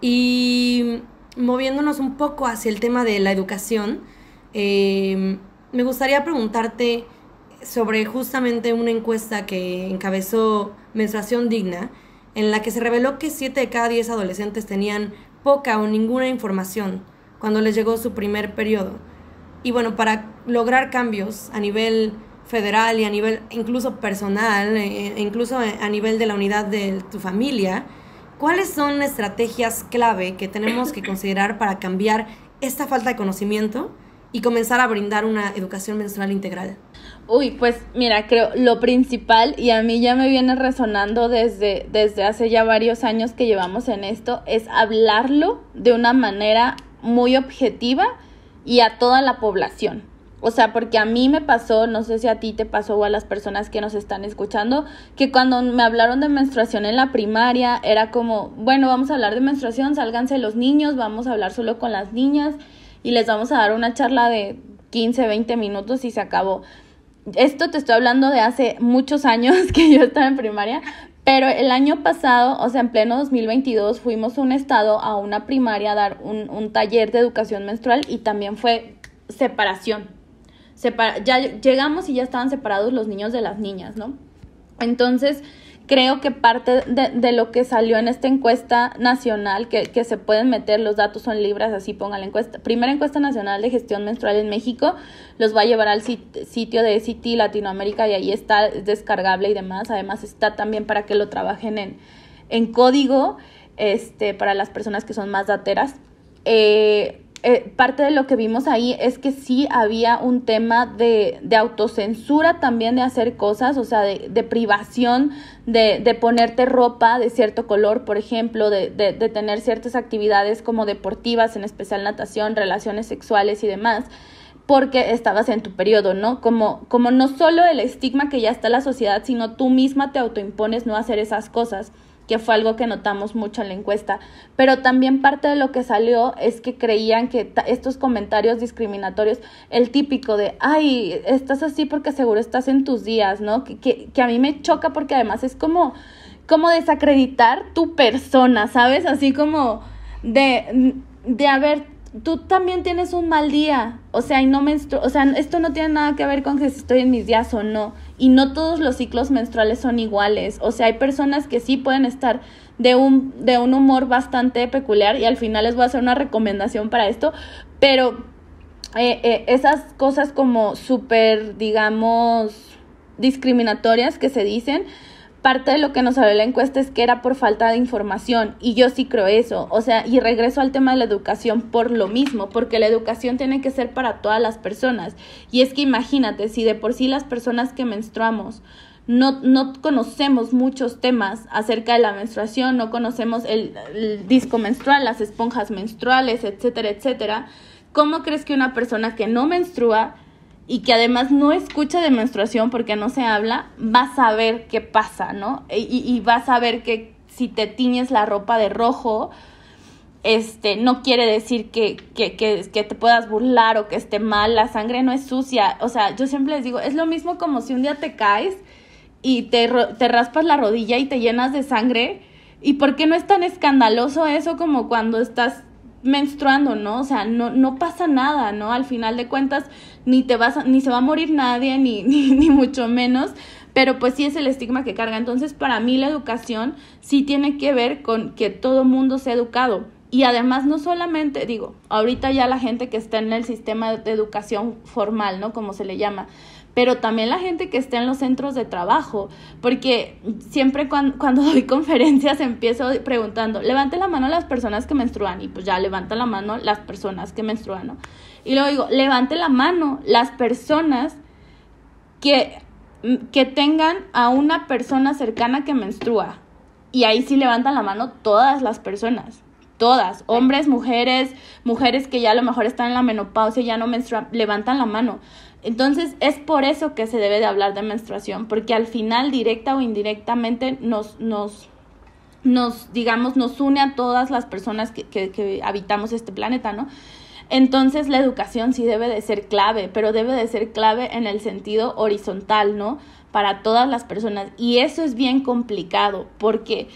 Y moviéndonos un poco hacia el tema de la educación, me gustaría preguntarte sobre justamente una encuesta que encabezó Menstruación Digna, en la que se reveló que 7 de cada 10 adolescentes tenían poca o ninguna información cuando les llegó su primer periodo. Y bueno, para lograr cambios a nivel federal y a nivel incluso personal, incluso a nivel de la unidad de tu familia, ¿cuáles son estrategias clave que tenemos que considerar para cambiar esta falta de conocimiento y comenzar a brindar una educación menstrual integral? Uy, pues mira, creo lo principal, y a mí ya me viene resonando desde hace ya varios años que llevamos en esto, es hablarlo de una manera muy objetiva y a toda la población. O sea, porque a mí me pasó, no sé si a ti te pasó o a las personas que nos están escuchando, que cuando me hablaron de menstruación en la primaria, era como, bueno, vamos a hablar de menstruación, sálganse los niños, vamos a hablar solo con las niñas y les vamos a dar una charla de 15, 20 minutos y se acabó. Esto te estoy hablando de hace muchos años que yo estaba en primaria, pero el año pasado, o sea, en pleno 2022, fuimos a un estado, a una primaria, a dar un taller de educación menstrual y también fue separación. Ya llegamos y ya estaban separados los niños de las niñas, ¿no? Entonces, creo que parte de lo que salió en esta encuesta nacional, que se pueden meter, los datos son libres, así pongan la encuesta. Primera encuesta nacional de gestión menstrual en México, los va a llevar al sitio de SITI Latinoamérica y ahí está, es descargable y demás. Además está también para que lo trabajen en código, para las personas que son más dateras. Parte de lo que vimos ahí es que sí había un tema de autocensura también, de hacer cosas, o sea, de privación, de ponerte ropa de cierto color, por ejemplo, de tener ciertas actividades como deportivas, en especial natación, relaciones sexuales y demás, porque estabas en tu periodo, ¿no? Como no solo el estigma que ya está en la sociedad, sino tú misma te autoimpones no hacer esas cosas, que fue algo que notamos mucho en la encuesta. Pero también parte de lo que salió es que creían que estos comentarios discriminatorios, el típico de, ay, estás así porque seguro estás en tus días, ¿no? Que a mí me choca porque además es como desacreditar tu persona, ¿sabes? Así como de a ver, tú también tienes un mal día, o sea, y no o sea, esto no tiene nada que ver con que si estoy en mis días o no, y no todos los ciclos menstruales son iguales. O sea, hay personas que sí pueden estar de un humor bastante peculiar, y al final les voy a hacer una recomendación para esto, pero esas cosas como súper, digamos, discriminatorias que se dicen, parte de lo que nos habló la encuesta es que era por falta de información, y yo sí creo eso. O sea, y regreso al tema de la educación por lo mismo, porque la educación tiene que ser para todas las personas. Y es que imagínate, si de por sí las personas que menstruamos no conocemos muchos temas acerca de la menstruación, no conocemos el disco menstrual, las esponjas menstruales, etcétera, etcétera, ¿cómo crees que una persona que no menstrua y que además no escucha de menstruación porque no se habla, va a saber qué pasa, ¿no? Y va a saber que si te tiñes la ropa de rojo, no quiere decir que te puedas burlar o que esté mal. La sangre no es sucia. O sea, yo siempre les digo, es lo mismo como si un día te caes y te raspas la rodilla y te llenas de sangre. ¿Y por qué no es tan escandaloso eso como cuando estás menstruando, ¿no? O sea, no pasa nada, ¿no? Al final de cuentas, ni se va a morir nadie, ni mucho menos, pero pues sí es el estigma que carga. Entonces, para mí la educación sí tiene que ver con que todo mundo sea educado. Y además, no solamente, digo, ahorita ya la gente que está en el sistema de educación formal, ¿no? Como se le llama, pero también la gente que está en los centros de trabajo, porque siempre cuando doy conferencias empiezo preguntando, levante la mano las personas que menstruan, y pues ya levanta la mano las personas que menstruan, ¿no? Y luego digo, levante la mano las personas que tengan a una persona cercana que menstrua, y ahí sí levantan la mano todas las personas. todas, hombres, mujeres que ya a lo mejor están en la menopausia, ya no menstruan, levantan la mano. Entonces es por eso que se debe de hablar de menstruación, porque al final, directa o indirectamente, nos une a todas las personas que habitamos este planeta, ¿no? Entonces la educación sí debe de ser clave, pero debe de ser clave en el sentido horizontal, ¿no? Para todas las personas. Y eso es bien complicado, porque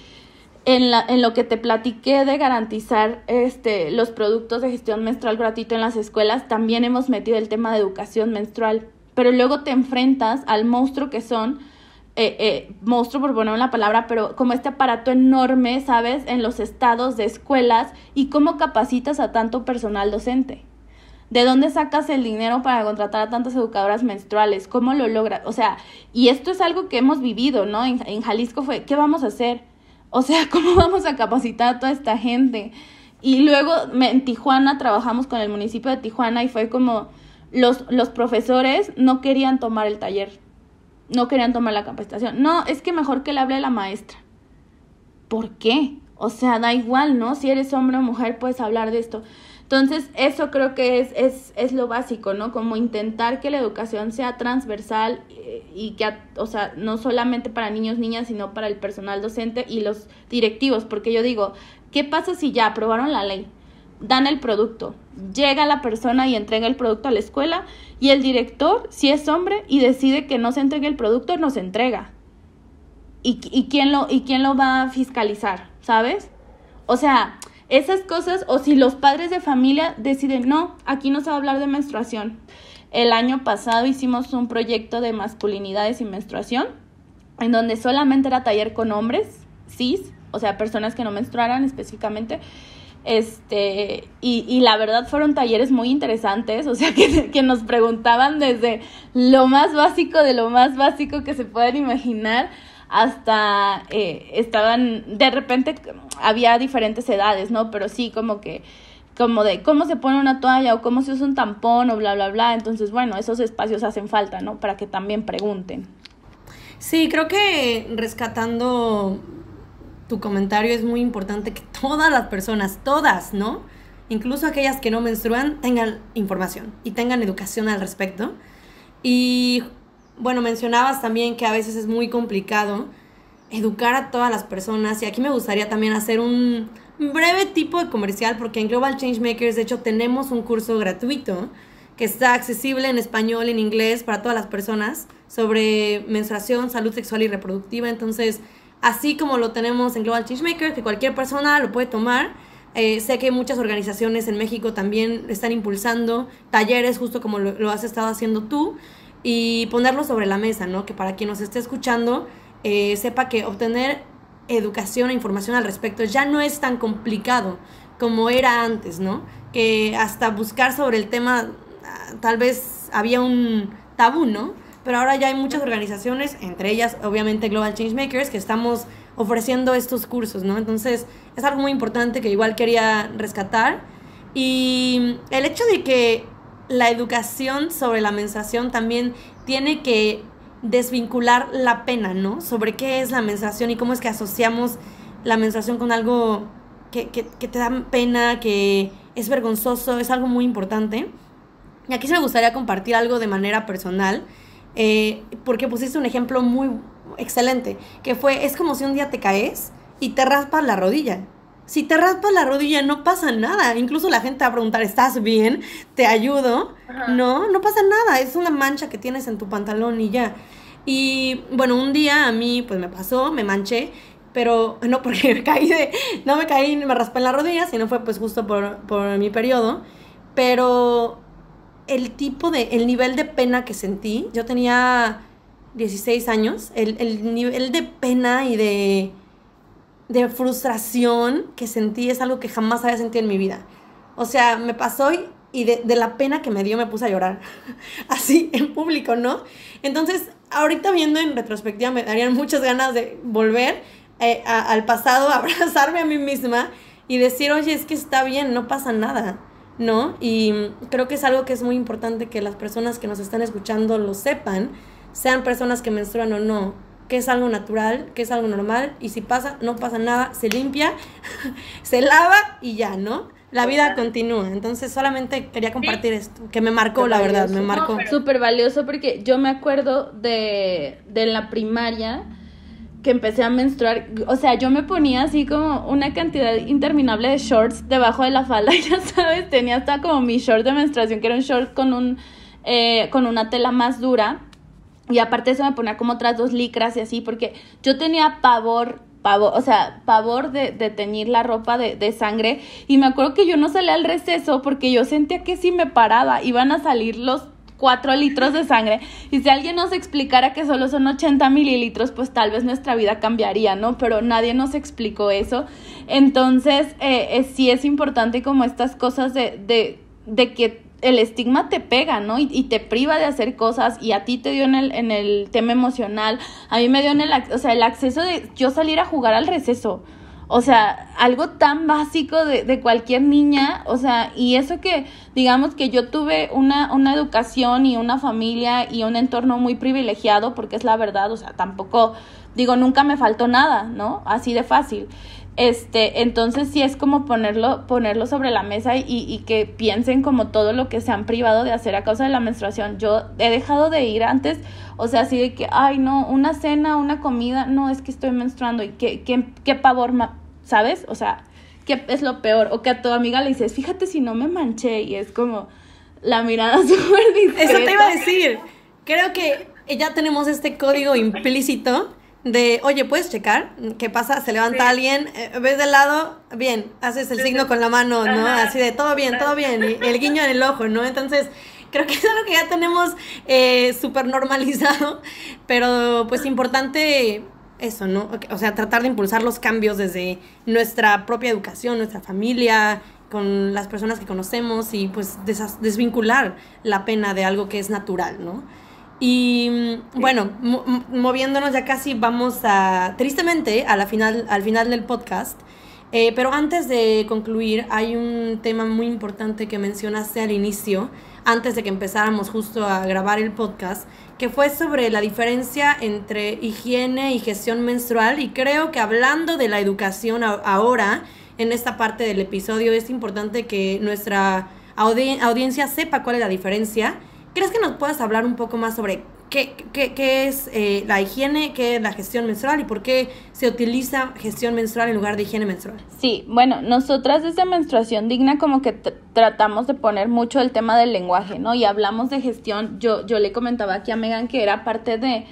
en lo que te platiqué de garantizar los productos de gestión menstrual gratuito en las escuelas, también hemos metido el tema de educación menstrual, pero luego te enfrentas al monstruo que son, monstruo por poner una palabra, pero como este aparato enorme, ¿sabes?, en los estados de escuelas, y cómo capacitas a tanto personal docente. ¿De dónde sacas el dinero para contratar a tantas educadoras menstruales? ¿Cómo lo logras? O sea, y esto es algo que hemos vivido, ¿no? En Jalisco fue, ¿qué vamos a hacer? O sea, ¿cómo vamos a capacitar a toda esta gente? Y luego en Tijuana trabajamos con el municipio de Tijuana y fue como los profesores no querían tomar el taller, no querían tomar la capacitación. No, es que mejor que le hable la maestra. ¿Por qué? O sea, da igual, ¿no? Si eres hombre o mujer puedes hablar de esto. Entonces, eso creo que es lo básico, ¿no? Como intentar que la educación sea transversal y que, o sea, no solamente para niños, niñas, sino para el personal docente y los directivos. Porque yo digo, ¿qué pasa si ya aprobaron la ley? Dan el producto, llega la persona y entrega el producto a la escuela y el director, si es hombre y decide que no se entregue el producto, no se entrega. ¿Y quién lo va a fiscalizar? ¿Sabes? O sea, esas cosas, o si los padres de familia deciden, no, aquí no se va a hablar de menstruación. El año pasado hicimos un proyecto de masculinidades y menstruación, en donde solamente era taller con hombres, cis, o sea, personas que no menstruaran específicamente, y la verdad fueron talleres muy interesantes, o sea, que nos preguntaban desde lo más básico de lo más básico que se pueden imaginar, hasta estaban, de repente había diferentes edades, ¿no? Pero sí, como de cómo se pone una toalla o cómo se usa un tampón o bla, bla, bla. Entonces, bueno, esos espacios hacen falta, ¿no? Para que también pregunten. Sí, creo que rescatando tu comentario es muy importante que todas las personas, todas, ¿no?, incluso aquellas que no menstruan, tengan información y tengan educación al respecto. Y bueno, mencionabas también que a veces es muy complicado educar a todas las personas, y aquí me gustaría también hacer un breve tipo de comercial, porque en Global Changemakers de hecho tenemos un curso gratuito que está accesible en español, en inglés, para todas las personas, sobre menstruación, salud sexual y reproductiva. Entonces, así como lo tenemos en Global Changemakers, que cualquier persona lo puede tomar, sé que muchas organizaciones en México también están impulsando talleres, justo como lo has estado haciendo tú, y ponerlo sobre la mesa, ¿no? Que para quien nos esté escuchando sepa que obtener educación e información al respecto ya no es tan complicado como era antes, ¿no? Que hasta buscar sobre el tema tal vez había un tabú, ¿no? Pero ahora ya hay muchas organizaciones, entre ellas obviamente Global Changemakers, que estamos ofreciendo estos cursos, ¿no? Entonces es algo muy importante que igual quería rescatar. Y el hecho de que la educación sobre la menstruación también tiene que desvincular la pena, ¿no? Sobre qué es la menstruación y cómo es que asociamos la menstruación con algo que te da pena, que es vergonzoso, es algo muy importante. Y aquí sí me gustaría compartir algo de manera personal, porque pusiste un ejemplo muy excelente, que fue, es como si un día te caes y te raspas la rodilla. Si te raspas la rodilla no pasa nada, incluso la gente va a preguntar, ¿estás bien? ¿Te ayudo? Ajá. No pasa nada, es una mancha que tienes en tu pantalón y ya. Y bueno, un día a mí pues me pasó, me manché, pero no porque no me caí ni me raspé en la rodilla, sino fue pues justo por mi periodo. Pero el nivel de pena que sentí, yo tenía 16 años, el nivel de pena y de frustración que sentí es algo que jamás había sentido en mi vida. O sea, me pasó y de la pena que me dio me puse a llorar, así en público, ¿no? Entonces, ahorita viendo en retrospectiva me darían muchas ganas de volver al pasado, abrazarme a mí misma y decir, oye, es que está bien, no pasa nada, ¿no? Y creo que es algo que es muy importante que las personas que nos están escuchando lo sepan, sean personas que menstruan o no. que es algo natural, que es algo normal, y si pasa, no pasa nada, se limpia, se lava y ya, ¿no? La vida continúa. Entonces solamente quería compartir esto, que me marcó, la verdad, me marcó. Súper valioso, porque yo me acuerdo de la primaria que empecé a menstruar. O sea, yo me ponía así como una cantidad interminable de shorts debajo de la falda, ya sabes, tenía hasta como mi short de menstruación, que era un short con una tela más dura, y aparte de eso me ponía como otras 2 licras y así, porque yo tenía pavor de teñir la ropa de sangre, y me acuerdo que yo no salía al receso porque yo sentía que si me paraba iban a salir los 4 litros de sangre, y si alguien nos explicara que solo son 80 mililitros, pues tal vez nuestra vida cambiaría, ¿no? Pero nadie nos explicó eso. Entonces sí es importante como estas cosas de que el estigma te pega, ¿no? Y te priva de hacer cosas, y a ti te dio en el tema emocional, a mí me dio el acceso de yo salir a jugar al receso. O sea, algo tan básico de cualquier niña, o sea, y eso que, digamos que yo tuve una educación y una familia y un entorno muy privilegiado, porque es la verdad, o sea, tampoco, digo, nunca me faltó nada, ¿no? Así de fácil. Entonces sí es como ponerlo sobre la mesa y que piensen como todo lo que se han privado de hacer a causa de la menstruación. Yo he dejado de ir antes, o sea, así de que, ay, no, una cena, una comida, no, es que estoy menstruando, y qué pavor, ¿sabes? O sea, ¿qué es lo peor? O que a tu amiga le dices, fíjate si no me manché, y es como la mirada súper discreta. Eso te iba a decir, creo que ya tenemos este código implícito de, oye, ¿puedes checar? ¿Qué pasa? Se levanta alguien, ves del lado, bien, haces el signo con la mano, ¿no? Así de, todo bien, y el guiño en el ojo, ¿no? Entonces, creo que es algo que ya tenemos súper normalizado, pero pues importante eso, ¿no? O sea, tratar de impulsar los cambios desde nuestra propia educación, nuestra familia, con las personas que conocemos, y pues desvincular la pena de algo que es natural, ¿no? Y bueno, moviéndonos ya casi vamos tristemente al final del podcast, pero antes de concluir hay un tema muy importante que mencionaste al inicio, antes de que empezáramos justo a grabar el podcast, que fue sobre la diferencia entre higiene y gestión menstrual, y creo que hablando de la educación ahora, en esta parte del episodio, es importante que nuestra audiencia sepa cuál es la diferencia. ¿Crees que nos puedas hablar un poco más sobre qué es la higiene, qué es la gestión menstrual y por qué se utiliza gestión menstrual en lugar de higiene menstrual? Sí, bueno, nosotras desde Menstruación Digna como que tratamos de poner mucho el tema del lenguaje, ¿no? Y hablamos de gestión. Yo le comentaba aquí a Megan que era parte de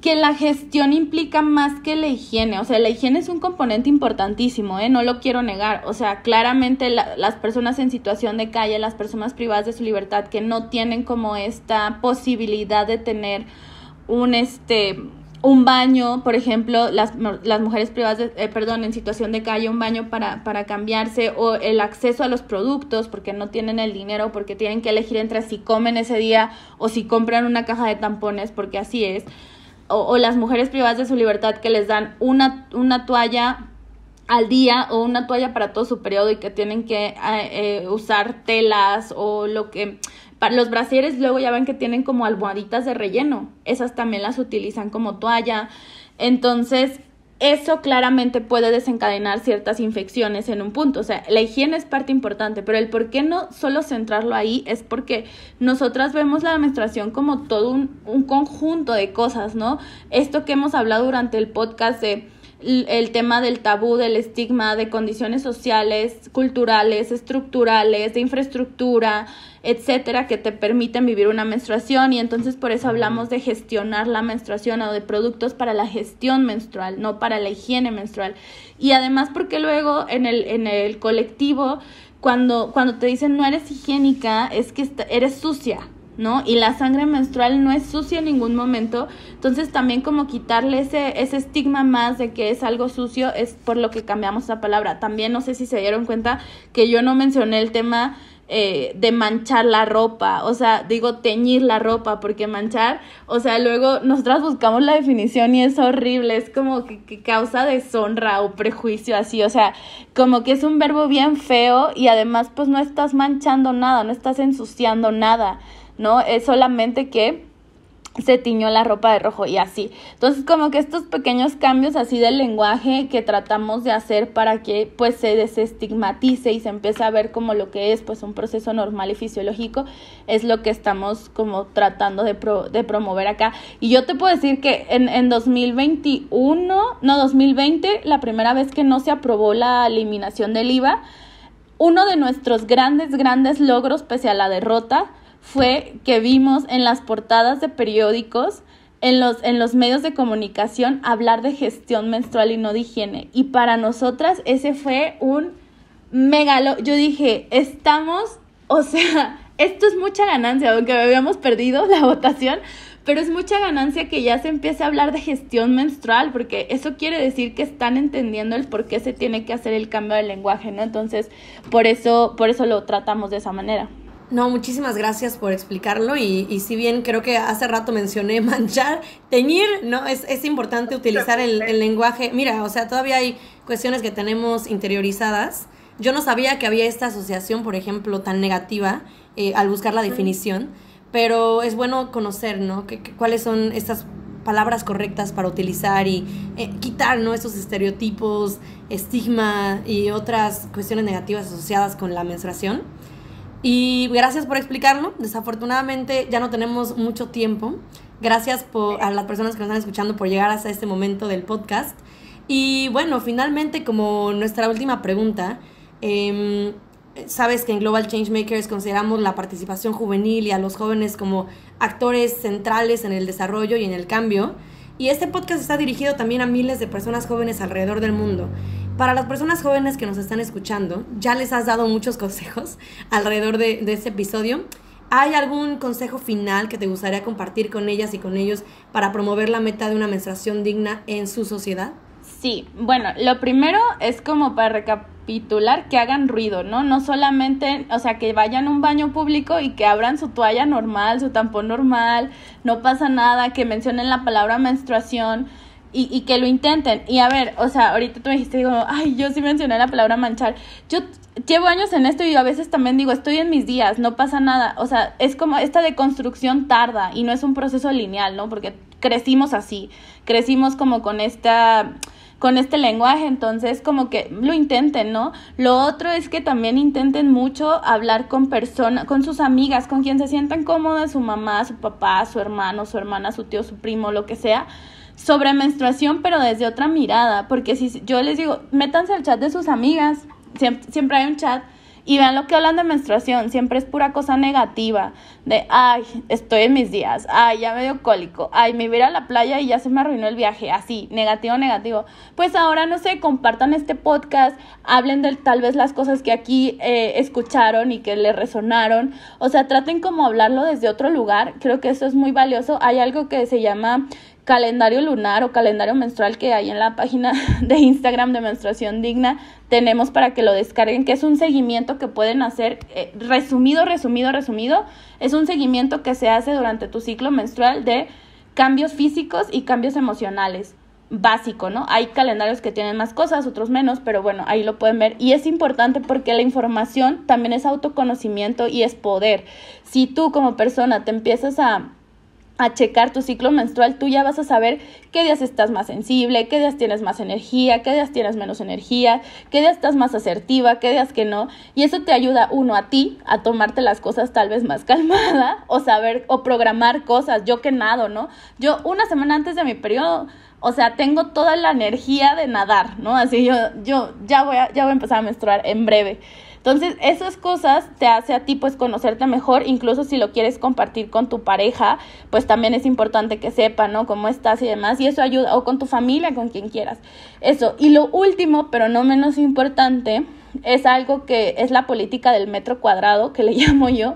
que la gestión implica más que la higiene. O sea, la higiene es un componente importantísimo, no lo quiero negar. O sea, claramente las personas en situación de calle, las personas privadas de su libertad, que no tienen como esta posibilidad de tener un baño, por ejemplo, las mujeres privadas en situación de calle, un baño para cambiarse, o el acceso a los productos porque no tienen el dinero, porque tienen que elegir entre si comen ese día o si compran una caja de tampones, porque así es. O las mujeres privadas de su libertad que les dan una toalla al día o una toalla para todo su periodo, y que tienen que usar telas o lo que... Para los brasieres luego ya ven que tienen como almohaditas de relleno, esas también las utilizan como toalla. Entonces eso claramente puede desencadenar ciertas infecciones en un punto. O sea, la higiene es parte importante, pero el por qué no solo centrarlo ahí es porque nosotras vemos la menstruación como todo un conjunto de cosas, ¿no? Esto que hemos hablado durante el podcast de el tema del tabú, del estigma, de condiciones sociales, culturales, estructurales, de infraestructura, etcétera, que te permiten vivir una menstruación, y entonces por eso hablamos de gestionar la menstruación o de productos para la gestión menstrual, no para la higiene menstrual. Y además porque luego en el colectivo, cuando te dicen no eres higiénica, es que eres sucia, ¿no? Y la sangre menstrual no es sucia en ningún momento. Entonces también como quitarle ese estigma más de que es algo sucio, es por lo que cambiamos esa palabra. También no sé si se dieron cuenta que yo no mencioné el tema de manchar la ropa, o sea, digo teñir la ropa, porque manchar, o sea, luego nosotras buscamos la definición y es horrible, es como que causa deshonra o prejuicio así, o sea, como que es un verbo bien feo, y además pues no estás manchando nada, no estás ensuciando nada, ¿no? Es solamente que se tiñó la ropa de rojo y así. Entonces, como que estos pequeños cambios así del lenguaje que tratamos de hacer para que pues se desestigmatice y se empiece a ver como lo que es pues un proceso normal y fisiológico, es lo que estamos como tratando de promover acá. Y yo te puedo decir que en 2020, la primera vez que no se aprobó la eliminación del IVA, uno de nuestros grandes logros, pese a la derrota, fue que vimos en las portadas de periódicos, en los medios de comunicación, hablar de gestión menstrual y no de higiene. Y para nosotras ese fue un yo dije, o sea, esto es mucha ganancia, aunque habíamos perdido la votación, pero es mucha ganancia que ya se empiece a hablar de gestión menstrual, porque eso quiere decir que están entendiendo el por qué se tiene que hacer el cambio de lenguaje, ¿no? Entonces, por eso lo tratamos de esa manera. No, muchísimas gracias por explicarlo y si bien creo que hace rato mencioné manchar, teñir, ¿no? Es importante utilizar el lenguaje. Mira, o sea, todavía hay cuestiones que tenemos interiorizadas. Yo no sabía que había esta asociación, por ejemplo, tan negativa al buscar la definición, pero es bueno conocer, ¿no? Cuáles son estas palabras correctas para utilizar y quitar, ¿no? Estos estereotipos, estigma y otras cuestiones negativas asociadas con la menstruación. Y gracias por explicarlo. Desafortunadamente ya no tenemos mucho tiempo. Gracias a las personas que nos están escuchando por llegar hasta este momento del podcast. Y bueno, finalmente, como nuestra última pregunta, sabes que en Global Changemakers consideramos la participación juvenil y a los jóvenes como actores centrales en el desarrollo y en el cambio. Y este podcast está dirigido también a miles de personas jóvenes alrededor del mundo. Para las personas jóvenes que nos están escuchando, ya les has dado muchos consejos alrededor de este episodio. ¿Hay algún consejo final que te gustaría compartir con ellas y con ellos para promover la meta de una menstruación digna en su sociedad? Sí, bueno, lo primero es como para recapitular que hagan ruido, ¿no? No solamente, o sea, que vayan a un baño público y que abran su toalla normal, su tampón normal, no pasa nada, que mencionen la palabra menstruación y que lo intenten. Y a ver, o sea, ahorita tú me dijiste, digo, ay, yo sí mencioné la palabra manchar. Yo llevo años en esto y a veces también digo, estoy en mis días, no pasa nada. O sea, es como esta deconstrucción tarda y no es un proceso lineal, ¿no? Porque crecimos así, crecimos como con este lenguaje, entonces como que lo intenten, ¿no? Lo otro es que también intenten mucho hablar con personas, con sus amigas, con quien se sientan cómodas, su mamá, su papá, su hermano, su hermana, su tío, su primo, lo que sea, sobre menstruación, pero desde otra mirada, porque si yo les digo, métanse al chat de sus amigas, siempre hay un chat, y vean lo que hablan de menstruación, siempre es pura cosa negativa, de, ay, estoy en mis días, ay, ya me dio cólico, ay, me voy a ir a la playa y ya se me arruinó el viaje, así, negativo. Pues ahora, no sé, compartan este podcast, hablen de tal vez las cosas que aquí escucharon y que les resonaron, o sea, traten como hablarlo desde otro lugar, creo que eso es muy valioso. Hay algo que se llama calendario lunar o calendario menstrual que hay en la página de Instagram de Menstruación Digna, tenemos para que lo descarguen, que es un seguimiento que pueden hacer, resumido, es un seguimiento que se hace durante tu ciclo menstrual de cambios físicos y cambios emocionales, básico, ¿no? Hay calendarios que tienen más cosas, otros menos, pero bueno, ahí lo pueden ver, y es importante porque la información también es autoconocimiento y es poder. Si tú como persona te empiezas a checar tu ciclo menstrual, tú ya vas a saber qué días estás más sensible, qué días tienes más energía, qué días tienes menos energía, qué días estás más asertiva, qué días que no, y eso te ayuda, uno, a ti, a tomarte las cosas tal vez más calmada, o saber, o programar cosas. Yo que nado, ¿no? Yo una semana antes de mi periodo, o sea, tengo toda la energía de nadar, ¿no? Así yo ya voy a empezar a menstruar en breve. Entonces, esas cosas te hace a ti, pues, conocerte mejor, incluso si lo quieres compartir con tu pareja, pues también es importante que sepa, ¿no? Cómo estás y demás, y eso ayuda, o con tu familia, con quien quieras. Eso, y lo último, pero no menos importante, es algo que es la política del metro cuadrado, que le llamo yo,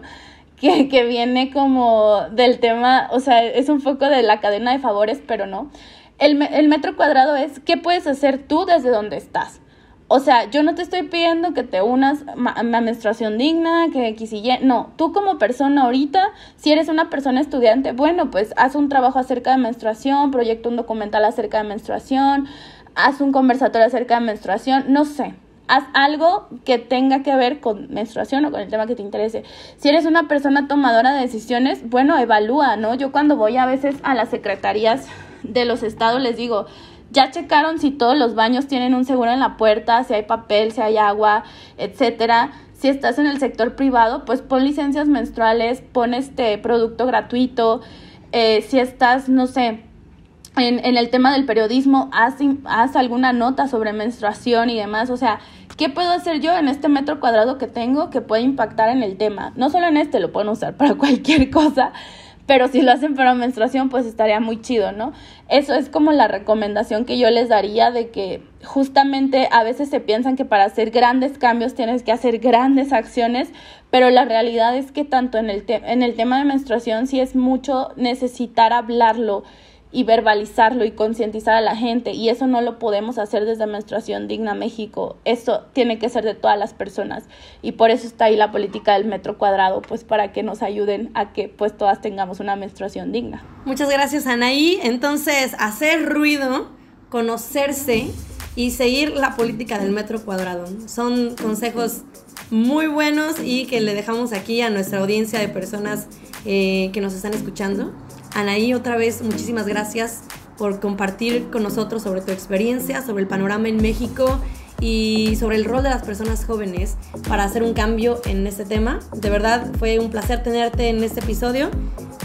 que viene como del tema, o sea, es un poco de la cadena de favores, pero no. El metro cuadrado es, ¿qué puedes hacer tú desde donde estás? O sea, yo no te estoy pidiendo que te unas a menstruación digna, que X y Y. No, tú como persona ahorita, si eres una persona estudiante, bueno, pues haz un trabajo acerca de menstruación, proyecta un documental acerca de menstruación, haz un conversatorio acerca de menstruación, no sé. haz algo que tenga que ver con menstruación o con el tema que te interese. Si eres una persona tomadora de decisiones, bueno, evalúa, ¿no? Yo cuando voy a veces a las secretarías de los estados les digo, ya checaron si todos los baños tienen un seguro en la puerta, si hay papel, si hay agua, etcétera. Si estás en el sector privado, pues pon licencias menstruales, pon producto gratuito. Si estás, no sé, en el tema del periodismo, haz alguna nota sobre menstruación y demás. O sea, ¿qué puedo hacer yo en este metro cuadrado que tengo que puede impactar en el tema? No solo en lo pueden usar para cualquier cosa, pero si lo hacen para menstruación, pues estaría muy chido, ¿no? Eso es como la recomendación que yo les daría, de que justamente a veces se piensan que para hacer grandes cambios tienes que hacer grandes acciones, pero la realidad es que tanto en el tema de menstruación sí es mucho necesitar hablarlo y verbalizarlo y concientizar a la gente, y eso no lo podemos hacer desde Menstruación Digna México. Eso tiene que ser de todas las personas, y por eso está ahí la política del metro cuadrado, pues para que nos ayuden a que pues todas tengamos una menstruación digna. Muchas gracias, Anaí. Entonces, hacer ruido, conocerse y seguir la política del metro cuadrado. Son consejos muy buenos y que le dejamos aquí a nuestra audiencia de personas que nos están escuchando. Anaí, otra vez, muchísimas gracias por compartir con nosotros sobre tu experiencia, sobre el panorama en México y sobre el rol de las personas jóvenes para hacer un cambio en este tema. De verdad, fue un placer tenerte en este episodio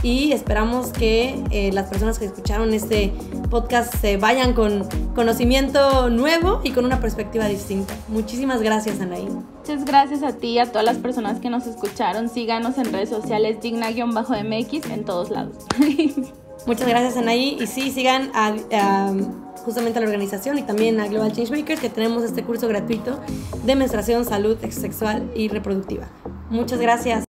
y esperamos que las personas que escucharon este podcast se vayan con conocimiento nuevo y con una perspectiva distinta. Muchísimas gracias, Anaí. Muchas gracias a ti y a todas las personas que nos escucharon. Síganos en redes sociales digna-mx en todos lados. Muchas gracias, Anaí. Y sí, sigan justamente a la organización y también a Global Changemakers, que tenemos este curso gratuito de menstruación, salud sexual y reproductiva. Muchas gracias.